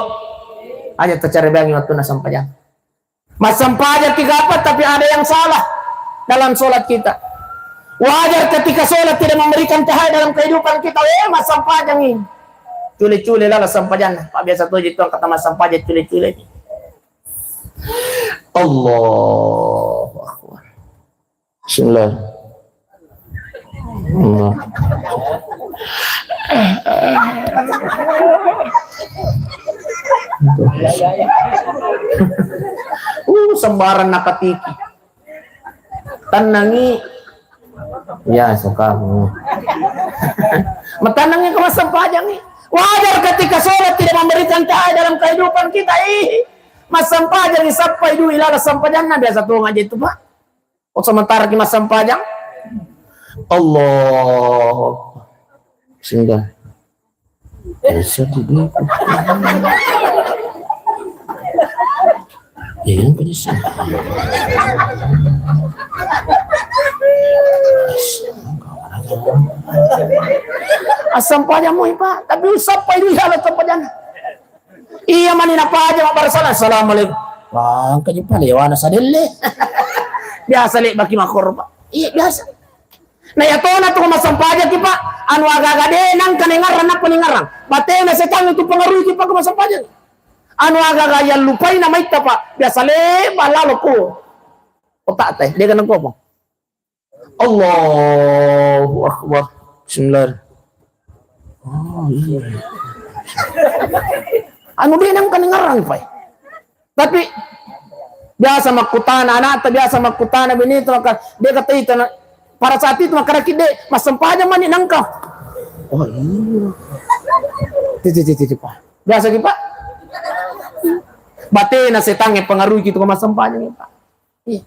Aja tercari bangi waktu na sampah aja. Mas sampah aja 3 tapi ada yang salah dalam sholat kita. Wajar ketika sholat tidak memberikan cahaya dalam kehidupan kita. Masam pajang ini. Cule-cule lah sampajan. Pak biasa tuh itu kata masam pajang cule-cule. Allahu Akbar. Bismillah. Allah. Sembaran nakatiki. Tanangi. Ya, suka. Matanangi ke masam pajang nih. Wajar ketika sholat tidak memberikan cahaya dalam kehidupan kita. Masam pajang sampai dulu ilala sampajang na biasa tuh ngaji itu Pak. Oh sementara ki masam pajang. Allah. Sehingga. Sedih. Yang bisa. Asam pajang mo Pak, tapi sampai dulu ilala sampajang. Iya manina pa aja mabarasala. Assalamualaikum. Wah, kanyo pala yawana sa dili. Biasa li baki makor pa. Iya biasa. Na yato na to masampaja ki pa. Anu agagade nang kaningaran na paningaran. Bate na sa tango to pangaruy ki pa ko masampaja. Anu agagaya lupay na may tapa. Biasa li balalo ko. O tatay, di ka nang ko. Allahu Akbar. Bismillah. Oh iya. Anu binang kaningaran pa. Tapi biasa makutana anak, biasa makutana binito maka dia kata itu para saat itu makarakide masampaja man inangka. Oh iya. Titi Pak. Biasa ki Pak. Bate na setang pengaruh gitu ke masampaja ni Pak. Iya.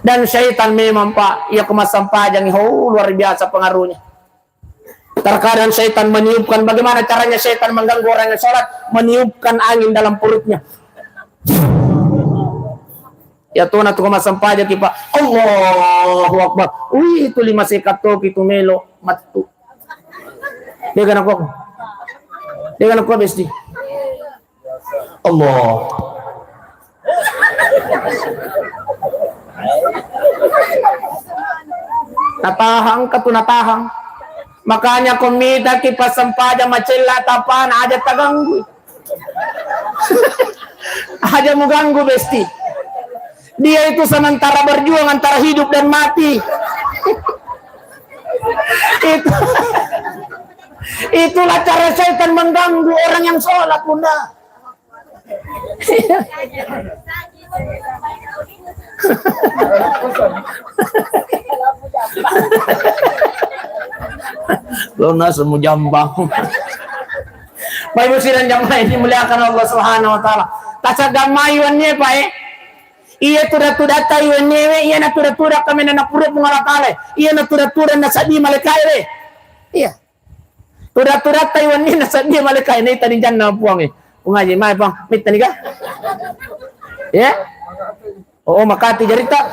Dan syaitan memang Pak, ia ke masampaja ni luar biasa pengaruhnya. Terkadang syaitan meniupkan, bagaimana caranya syaitan mengganggu orang yang sholat, meniupkan angin dalam perutnya. Ya Tuhan aku masam paja ki Pak. Allahu Akbar. Wih itu 5 sekat to itu melo matu. Dia kan aku besti. Allah. Natahang ka tu natahang. Makanya komita ki pasampaja macella tapan aja taganggu. Aja mau ganggu besti. Dia itu sementara berjuang antara hidup dan mati. Itulah cara setan mengganggu orang yang sholat Bunda. Luna semua jambang. Bapak Ibu sidang jamaah ini muliakan Allah Subhanahu wa taala. Tasagamayannya Pak iya tuda-tuda tayo newe iya na tuda-tuda kami na napurot mga lakale iya na tuda-tuda na sabi malakay iya tuda-tuda tayo ni na sabi malakay na itani dyan na puwang kung nga may pang mit na niga iya oo Makati jarita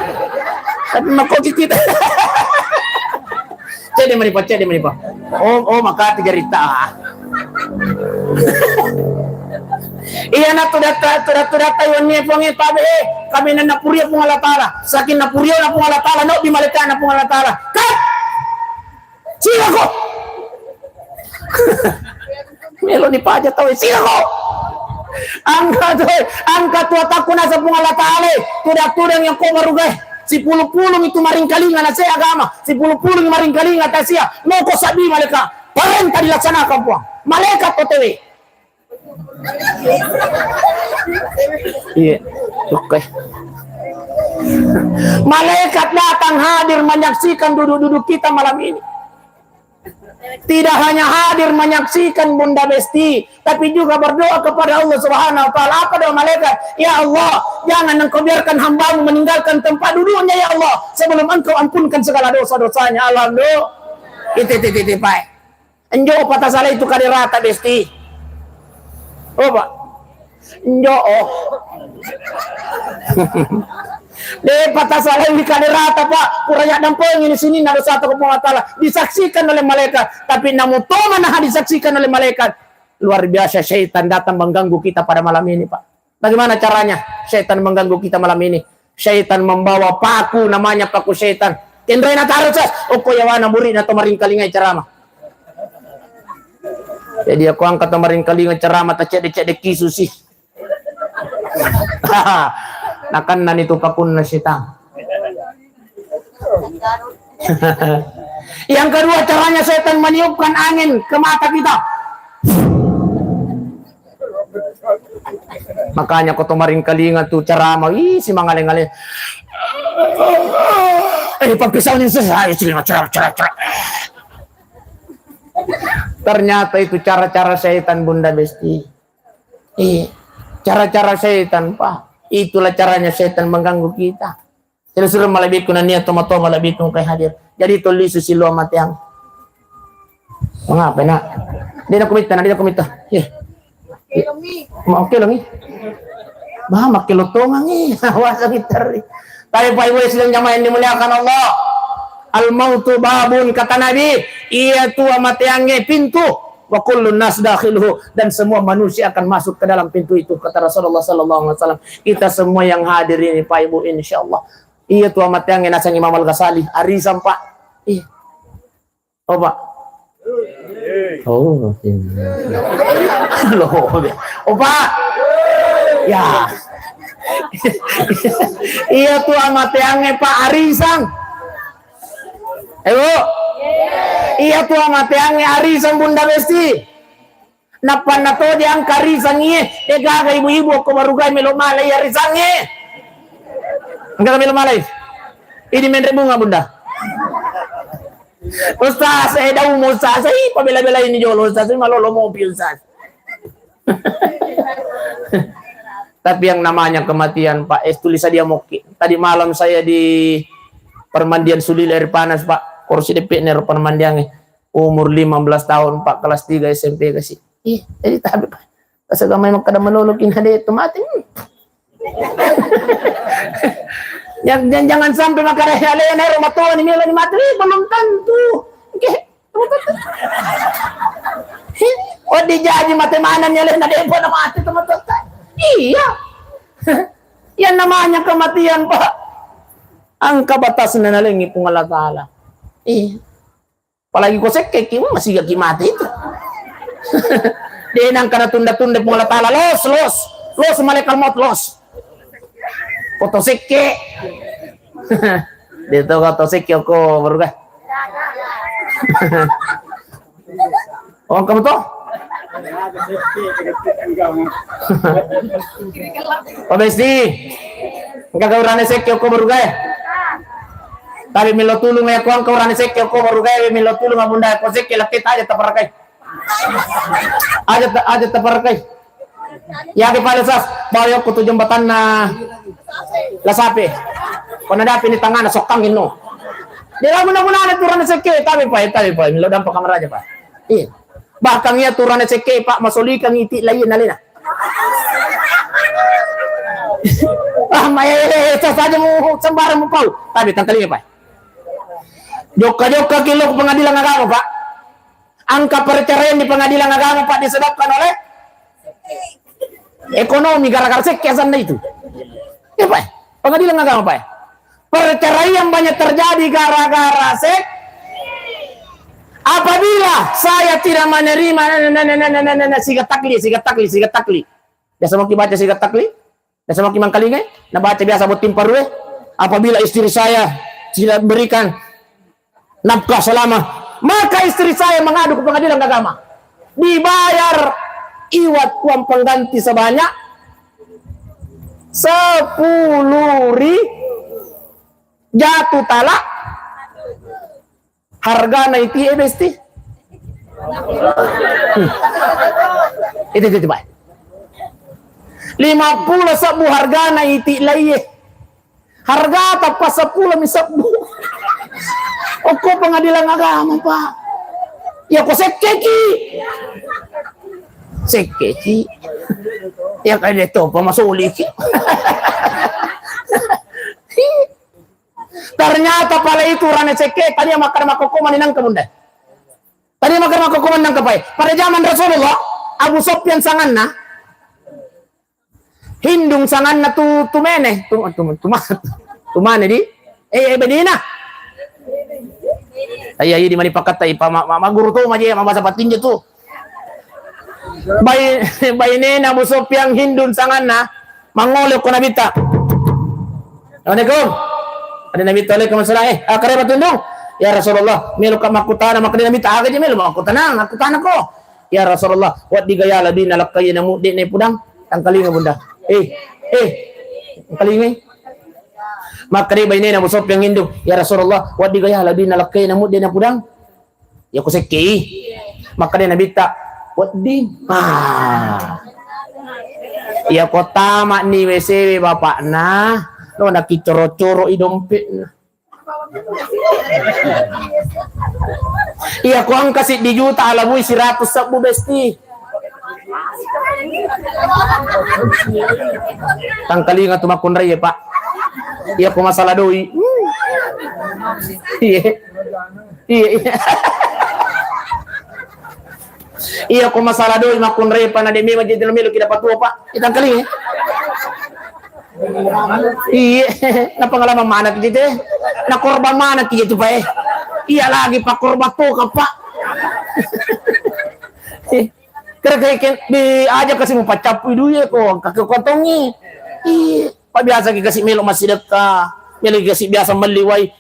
tapi makoki kita cede manipa oh Makati jarita iya na tuda-tuda tayo ni puwang tabi kami na napuriya pong alatala sakin napuriya na pong alatala no bimalika na pong alatala kat sila ko melo ni paja tau sila ko angkat watak ko na sa pong alatala tuda-tudang yang ko marugay si pulupulong itu maringkalinga na siya agama si pulupulong maringkalinga na siya no ko sabi malika parenta dilaksanakan po malaikat o tewe iya oke malaikat datang hadir menyaksikan duduk-duduk kita malam ini. Tidak hanya hadir menyaksikan Bunda Besti, tapi juga berdoa kepada Allah Subhanahu wa taala. Apa doa malaikat? Ya Allah, jangan engkau biarkan hamba-Mu meninggalkan tempat duduknya ya Allah sebelum engkau ampunkan segala dosa-dosanya. Alhamdulillah. Itu Pak. Enjo patah salah itu kali rata Besti. Oh Pak. Enjo oh. De patah salah di kali rata Pak. Kuraya dampeng ini sini nado satu kepengatala disaksikan oleh malaikat, tapi namun toman disaksikan oleh malaikat. Luar biasa syaitan datang mengganggu kita pada malam ini Pak. Bagaimana caranya syaitan mengganggu kita malam ini? Syaitan membawa paku namanya paku syaitan. Kendray na tarot sas. O kuyawa na muri na tumaring kalingay ceramah. Jadi aku angkat tumaring kalingay ceramah ta cedek kisu sih. Nakan nan itu kapun na sitang. Yang kedua, caranya setan meniupkan angin ke mata kita. Makanya kau tumaring kalinga tuh ceramah, si mangaling-aling. Pagpisaunin saya, ternyata itu cara-cara setan, Bunda Besti. Cara-cara setan, Pak. Itulah caranya setan mengganggu kita. Suruh malabit ko na niya, tomato malabit kong kay hadir. Jadi tulis si lo matang. Mengapa na? Hindi na kumita. Okay lang eh. Bah, makilutungan eh. Wasa gitar eh. Tayo pa iwala silang jamahin dimuliakan Allah. Al-mautu babun, kata Nabi. Iya tua matangnya pintu. Wa kullun nas dakhiluhu, dan semua manusia akan masuk ke dalam pintu itu, kata Rasulullah sallallahu alaihi wasallam. Kita semua yang hadir ini Pak Ibu insyaallah. Iya tua matangnya nasang Imam Al-Ghazali, arisan Pak. Iya. Oh Pak. Oh. Oh Pak. Ya. Iya tua matangnya Pak arisan. Ayo. Iya tua mateangnya arisan Bunda Besti. Napa na to di ang karisan niye. Gaga ibu-ibu ko barugay melomalay arisan niye. Enggak melomalay. Ini menrebunga Bunda. Ustaz, daw mo Ustaz. Pabila-bila ini jolo Ustaz. Malolo mo Ustaz. Tapi yang namanya kematian Pak, tulis dia moki. Tadi malam saya di permandian Sulil air panas Pak. Kursi DP ner permandian umur 15 tahun Pak, kelas 3 SMP kasih. Jadi tabi Pak. Kasagamay magkada malulukin hadi itu mati. Jangan sampai makarehale ner matuan ini ni mati belum tentu. Oh dijaji mati mana nyalen na depo na mati teman-teman. Iya. Yan namanya kematian Pak. Ang kabatas na nalingi pong Allah Ta'ala. Apalagi ko sekek, masih gak mati itu. Dia nang kana tunda-tunda pong Allah Ta'ala. Los, malaikat maut, los. Foto sekek. Dito foto sekek ako, baru kah? Oh, kamu to? Pak Besti, gagawran sekek ako, baru kah? Tapi milo tulung ya kuang kau rani sekyo ko baru gaya milo tulung abunda ko sekyo lakit aja taparakai. Aja taparakai. Ya ke palasas bayo ko to jembatan na Lasape. Kung nadapin ni tangan na sokang ino. Di lang muna na turan na sekyo tabi pa milo dampa kamera aja pa. Iya. Bahkan ya turan na sekyo Pak masuli kang iti lain nalina. May sasaja mo sembarang mo pau. Tabi tangkalinya Pak. Joka-joka kilo ke pengadilan agama Pak. Angka perceraian di pengadilan agama Pak disebabkan oleh ekonomi gara-gara sekian itu. Ya Pak, pengadilan agama Pak. Perceraian banyak terjadi gara-gara seks. Apabila saya tidak menerima sigat takli. Biasa mau baca sigat takli? Biasa mau mangkalinga? Nah baca biasa buat tim parwe. Apabila istri saya tidak berikan nafkah selama, maka istri saya mengadu ke pengadilan agama, dibayar iwat uang pengganti sebanyak 10.000, jatuh talak, harga naik Besti. Itu Pak. 50 sabu harga naik laye, harga tanpa 10 misabu. Oko pengadilan agama Pak. Ya kok sekeki. Ya kayak itu pemasuli. Ternyata pala itu rane seke tadi makan makokuman nang kemunda. Tadi makan makokuman nang kapai. Pada zaman Rasulullah Abu Sufyan sanganna hindung sanganna tu tumene tumane di Medina. Ayah di mani pakatai pa maguru to maji mabasa patinja tu. Bay nena Abu Sufyan hindun sangana mangolok ko nabita. Assalamualaikum. Ada nabi alaikum assalam. Akare batundong. Ya Rasulullah, melo ka makutana makadina mita aga di melo makutana ko. Ya Rasulullah, wat digaya labi nalakay na mu di na pudang tangkalinga bunda. Tangkalinga. Makari bay nena Abu Sufyan hindun. Ya Rasulullah, wat digaya labi nalakay na mu di na pudang. Ya ko seki. Makadina mita wat di. Ya ko tama ni WC bapak na. No nakicoro-coro idompet na. Iya ko ang kasi di juta alaboy si ratos sa besti. Tangkalinga tumakon ray pak. Iya ko masalah doi. Iya. Iya ko masalah doi makon ray pa na demi majid milo kita patua pak. Tangkalinga. Iya, na pengalaman mana gitu na korban mana gitu pak iya lagi pak korban tuh pak kira-kira di aja kasih mau pacap itu ya kok kakek kotongi iya pak biasa kasih melo masih dekat melo kasih biasa meliwai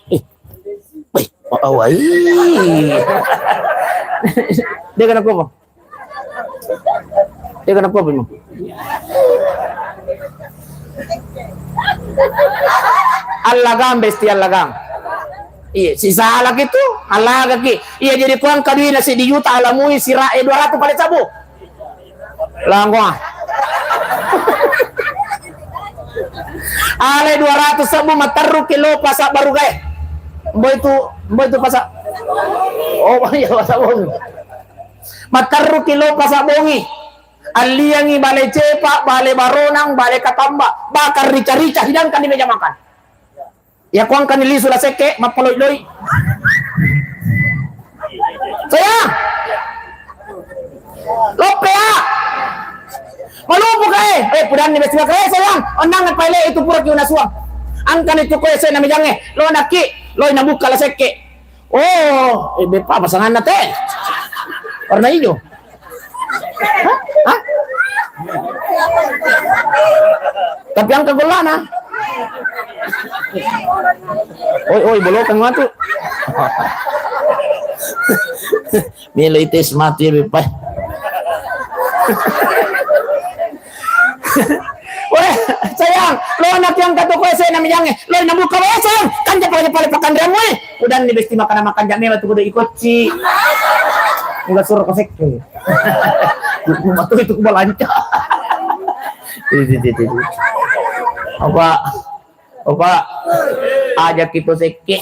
wai dia kenapa bang Allagam besti allagam. Iya, si salah gitu, alaga ki. Iya jadi kuang kadui nasi di juta alamui si rae 200 paling sabu. Langwa. Ale 200 sabu mataru kilo pasak baru gae. Boy itu pasak. Oh iya pasak bongi. Mataru kilo pasak bongi. Aliangi balai cepak, balai baronang, balai katamba, bakar rica-rica, hidangkan di meja makan. Ya kuang kan ili sudah seke, mapaloy-loy. Sayang! Lope ya! Malupo ka pudan ni bestiwa ka sayang! Onang nagpaile, itu pura kiyo nasuang. Angkan itu ko sa namijange, lo naki, lo nabuka la seke. Oh, ibe pa, pasangan na te. Warna hijau. Hah? Tapi ang kagulana. Oi, bolokan nga to. Milo itis mati bipay. Weh, sayang, lo anak yang katu ko sa namiyang lo nabuka wa sayang. Kanja pa pakandra mo Udan ni besti makan jame batu kudu ikut si. Enggak suruh kosek. Matu itu kubalanca. Apa ajak itu seke.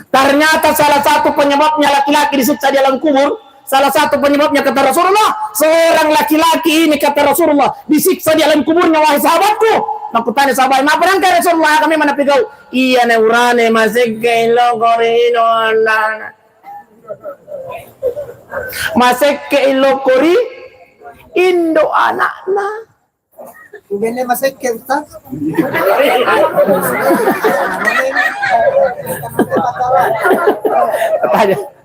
Ternyata salah satu penyebabnya laki-laki disiksa di alam kubur. Salah satu penyebabnya kata Rasulullah, seorang laki-laki ini kata Rasulullah disiksa di alam kuburnya. Wahai sahabatku, aku tanya sahabat, apa nangka Rasulullah kami mana pegau? Iya neurane masih kailo korino na. Masih kailo kori Indo anakna. Bene masih ke Ustaz.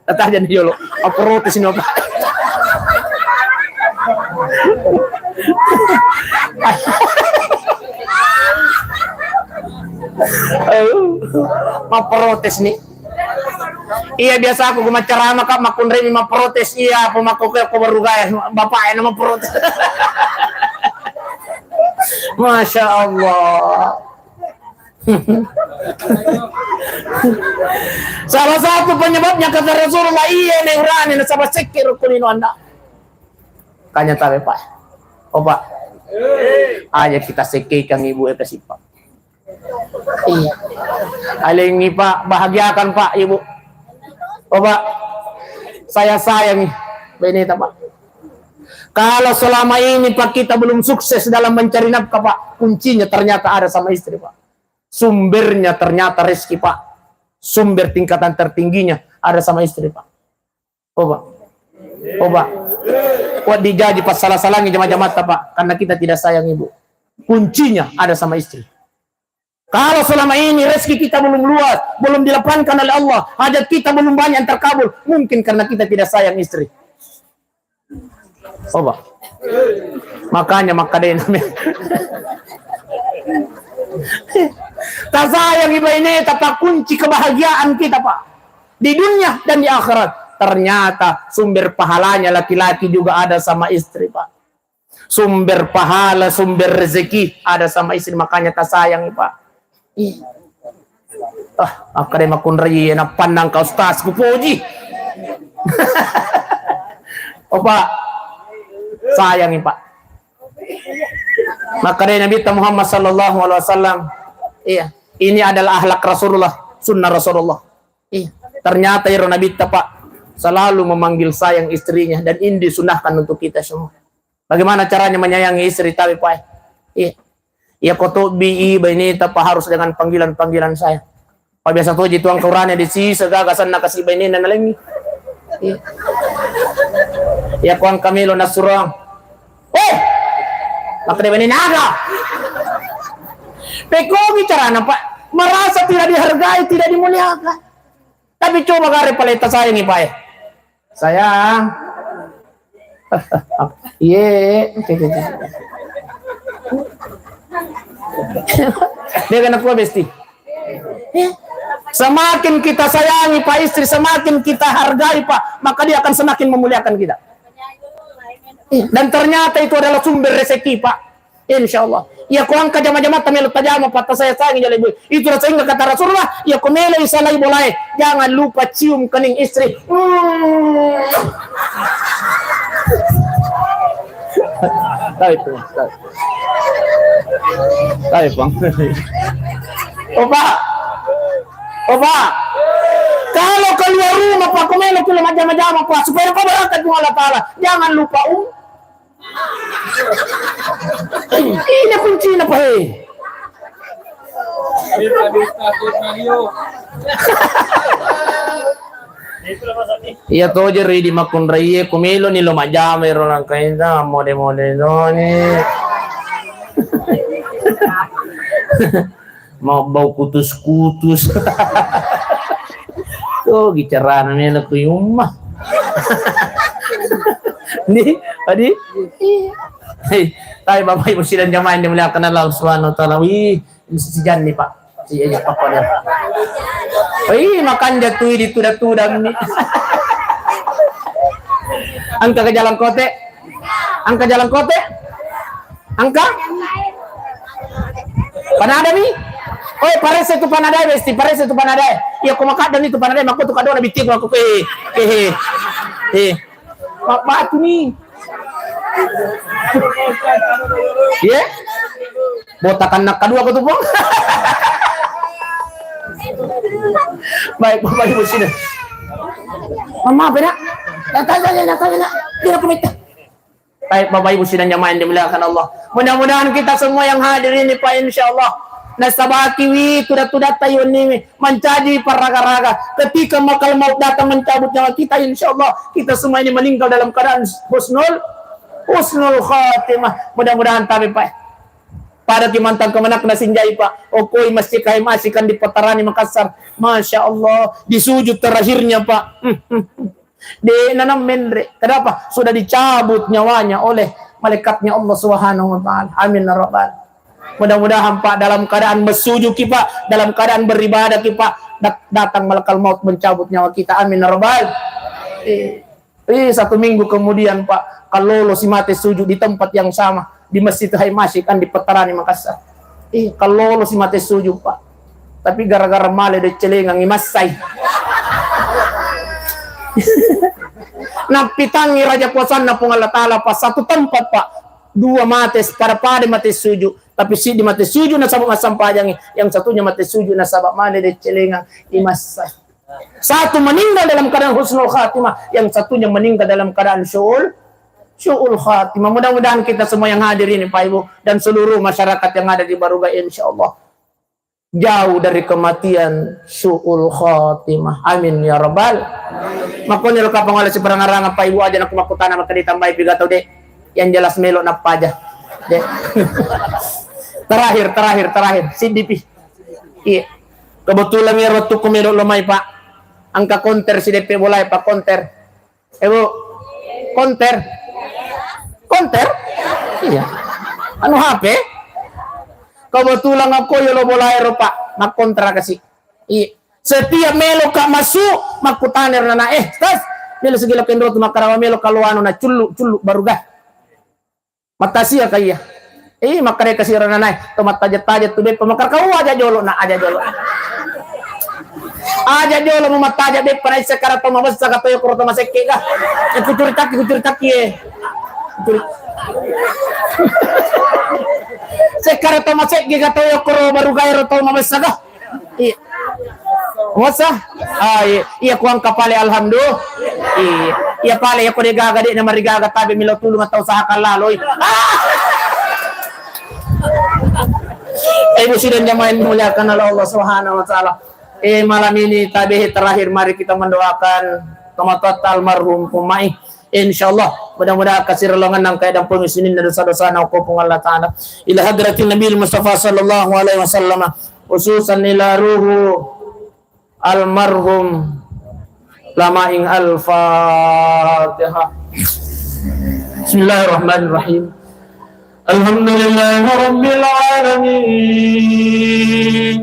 Tataja nih yolo, aprotes ini apa? Maprotes nih. Iya biasa aku gumacarama kak makunremi maprotes iya aku makuknya aku baru gaya bapaknya nama protes. Masya Allah. Salah satu penyebabnya kata Rasulullah iya neurani nasabah sekir kunino anda. Kanya tahu pak. Oh pak. Aja kita sekikan ibu kasih pak. Iya. Alingi pak bahagiakan pak ibu. Oh pak. Saya sayang benita pak. Kalau selama ini pak kita belum sukses dalam mencari nafkah pak, kuncinya ternyata ada sama istri pak. Sumbernya ternyata rezeki pak. Sumber tingkatan tertingginya ada sama istri pak. Oh pak. Kuat dijaji pas salah-salahnya jamaah-jamaah pak. Karena kita tidak sayang ibu. Kuncinya ada sama istri. Kalau selama ini rezeki kita belum luas, belum dilapangkan oleh Allah, hajat kita belum banyak yang terkabul, mungkin karena kita tidak sayang istri. Coba. Makanya makanya tak sayang ibu ini, tapi kunci kebahagiaan kita, Pak. Di dunia dan di akhirat. Ternyata sumber pahalanya laki-laki juga ada sama istri, Pak. Sumber pahala, sumber rezeki ada sama istri, makanya tak sayang, Pak. Akademi kunrai na pandang kau ustaz ku puji. Pak, sayang Pak. Maka dari Nabi Muhammad sallallahu alaihi wasallam, iya, ini adalah akhlak Rasulullah, sunnah Rasulullah. Iya, ternyata ya Nabi Pak selalu memanggil sayang istrinya, dan ini disunahkan untuk kita semua. Bagaimana caranya menyayangi istri tapi Pak? Iya. Ya kotobi ini apa harus dengan panggilan-panggilan saya. Pak biasa tuh tuang Qurannya di sini segagasan nak kasih ini dan lagi. Ya kuang Kamilo nasurang. Maka dia ini naga. Peko bicara Pak, merasa tidak dihargai, tidak dimuliakan. Tapi coba kare paleta sayang Pak. Sayang. Iya, dia kena kuah besti. Semakin kita sayangi Pak istri, semakin kita hargai Pak, maka dia akan semakin memuliakan kita. Dan ternyata itu adalah sumber rezeki Pak. Insya Allah. Ya kau angkat jama-jama tamelo tajama patah saya sayangi jadi ibu. Itu sehingga kata Rasulullah, ya kau mele isalai boleh. Jangan lupa cium kening istri. Tahu itu. Tahu bang. Opa, kalau keluar rumah Pak Komelo kilo macam-macam Pak, supaya kau berangkat dengan Allah Taala. Jangan lupa ini kuncinya Pak. Iya toh jadi di makun raya Komelo ni lo macam orang kainda mode-mode ni. Mau bau kutus-kutus. Tuh gicaran ni nak kuyumah. Ni, tadi. Hei, tayo bapak ibu sidang jamaah yang dimuliakan Allah Subhanahu wa taala. Wih, ini si Jan nih, Pak. Si Jan apa dia? Wih, makan jatuh di tuda-tuda ni. Angka ke jalan kote. Angka jalan kote. Angka. Panada nih. Oh, parece tu panada besti, parece tu panada. Iya, kau makan dan itu panada, aku tu kado na bitik aku Mak tu ni. Iya. Botakan nak kedua aku tu bang. Baik, Bapak Ibu sini. Mama apa nak? Datang. Dia aku minta. Baik, Bapak Ibu sidang jamaah yang dimuliakan Allah. Mudah-mudahan kita semua yang hadir ini Pak insyaallah nasabati wi tudat-tudat tayo ni mencaji paraga-raga ketika makal maut datang mencabut nyawa kita insyaallah kita semua ini meninggal dalam keadaan husnul khatimah. Mudah-mudahan tapi Pak pada kimantang kemenak na sinjay Pak okoi masih kay masikan di Patarani Makassar Masya Allah di sujud terakhirnya Pak di nanam mendre kenapa sudah dicabut nyawanya oleh malaikatnya Allah Subhanahu wa taala. Amin ya rabbal. Mudah-mudahan Pak dalam keadaan bersujud Pak, dalam keadaan beribadah Pak, datang malaikat maut mencabut nyawa kita. Amin ya rabbal. Satu minggu kemudian Pak, kalau si mati sujud di tempat yang sama di Masjid Haimasi kan di Patarani Makassar. Kalau si mati sujud Pak, tapi gara-gara male de celengang imasai. Napitangi raja kuasa na pong Allah Ta'ala Pak satu tempat Pak dua mates pada mati sujud tapi si di mati sujud na sabab masampajang yang satunya mati sujud na sabab male de celengang imasai. Satu meninggal dalam keadaan husnul khatimah, yang satunya meninggal dalam keadaan syu'ul khatimah. Mudah-mudahan kita semua yang hadir ini Pak Ibu dan seluruh masyarakat yang ada di Baruga insyaallah jauh dari kematian syu'ul khatimah. Amin ya rabbal. Makanya lo kapang wala si perangarangan Pak Ibu aja nak kumakutana maka ditambahi pigato dek yang jelas melo na paja dek. terakhir CDP Iya. Kebetulan ya waktu kumilo lumay pak. Ang ka-counter si DP Bulay pa counter. Bu, counter. Counter? Iya. Ano HP? Kebetulan ako yung Bulayero pa. Mag-kontra kasi. Iya. Setiap melo ka masuk, magkutaner na tas, melo sigila kendro makarawa melo kaluano na chulu baruga. Matasiya kaya. Makare kasi rananay, tumatajat-tajat tubi pamakarkawa aja jolo na aja jolo. Aja jolo mo matajat de para sa karato mabas sa katoyo kurto masekke ka. Kucuri-taki Sa karato masekke katoyo kuro baruga to mabas sa ka. Wasa? Iya kuang kapale alhamdulillah. Iya pale ako ni gagadi na marigaga tabi milaw tulong at tao sa hakalaloy. Muslim jamaah muliakan oleh Allah Subhanahu wa taala. Malam ini tadi terakhir mari kita mendoakan tomatot almarhum Pumai. Insyaallah mudah-mudahan kasih relongan nang kaidang pengisinin dan dosa-dosa na kupung Allah taala. Ila hadratin Nabi Mustafa sallallahu alaihi wasallam khususan ila ruhu almarhum lamaing al-Fatihah. Bismillahirrahmanirrahim. Alhamdulillahi rabbil alamin.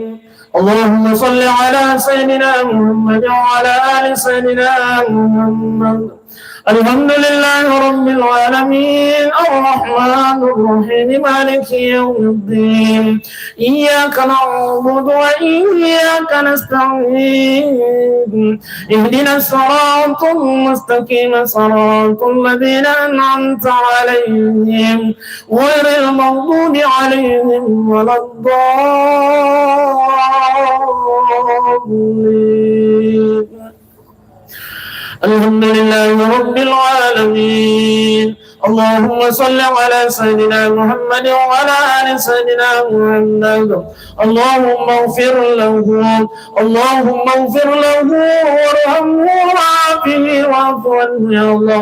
Allahumma salli ala sayyidina Muhammad wa ala ali sayyidina Muhammad. Alhamdulillahi rabbil alamin. Ar-Rahmanir Rahim. Maliki yawmiddin. Iyyaka na'budu wa iyyaka nasta'in. Ihdinas siratal mustaqim. Siratal ladzina an'amta 'alaihim ghairil maghdubi 'alaihim waladdallin. Alhamdulillahi rabbil alamin. Allahumma salli ala sayyidina Muhammad wa ala ali sayyidina Muhammad. Allahumma ighfir lahu warhamhu wa'afihi wa'fu anhu ya Allah.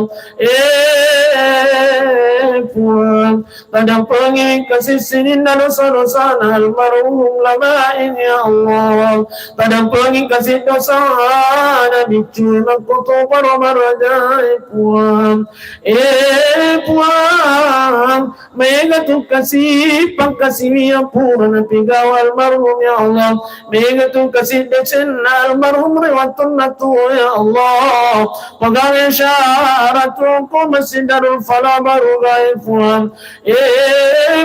Tuhan, pada pengen kasih sinin dan dosa-dosa almarhum lamain ya Allah. Pada pengen kasih dosa dan dicuma kotor para marajai Tuhan. Tuhan, mega tu kasih pangkasih yang pura nabi gawal almarhum ya Allah. Mega tu kasih desen almarhum rewatun natu ya Allah. Pagawai syarat ko masih darul fala baru gai Tuhan.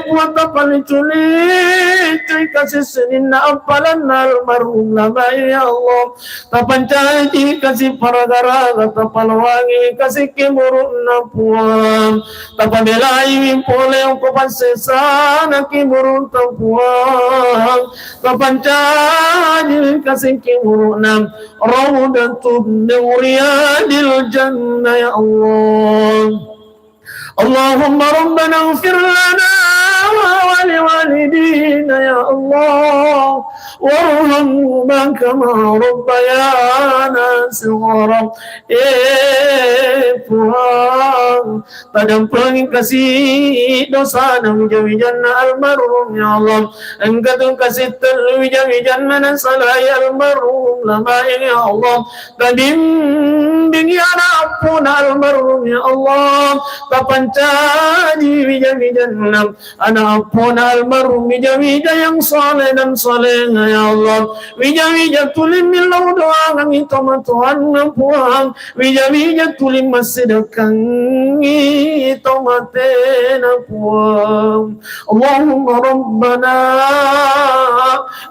Tuhan tapal culit kasih senin apalan almarhum lama ya Allah. Tapan jadi kasih para gara tapal wangi kasih kimurun na Tuhan. Tapabelai pole ko pansesa na kimurun ta Tuhan. Tapan jadi kasih kimurun na rawdatun riyadil jannah ya Allah. Allahumma rabbana ighfir lana wa liwalidina ya Allah warhamhuma kama rabbayana shighara. Tuhan, padang pengin kasih dosa nang jawi-janna almarhum ya Allah. Engkau tu kasih terlalu jawi-janna nan salai almarhum lama ya Allah. Tabimbing ya Rabbuna almarhum ya Allah. Pancadi wija-wijannam anak pun almarhum wija-wija yang soleh dan soleh ya Allah. Wija-wija tulim milau doa kami Tuhan puang. Wija-wija tulim masedekang tomatena puang. Allahumma rabbana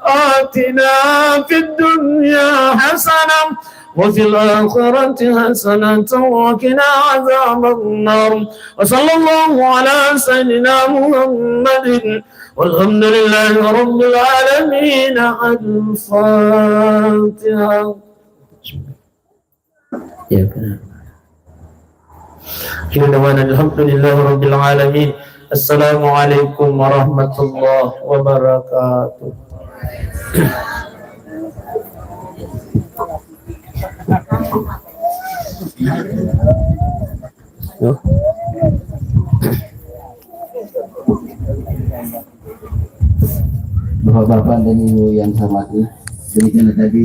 atina fid dunya hasanah وفي الآخرة حسنة وقنا عذاب النار وصلى الله على سيدنا محمد والحمد لله رب العالمين. الفاتحة. الحمد لله رب العالمين. السلام عليكم ورحمة الله وبركاته. Bapak-bapak dan ibu yang saya hormati, demikian tadi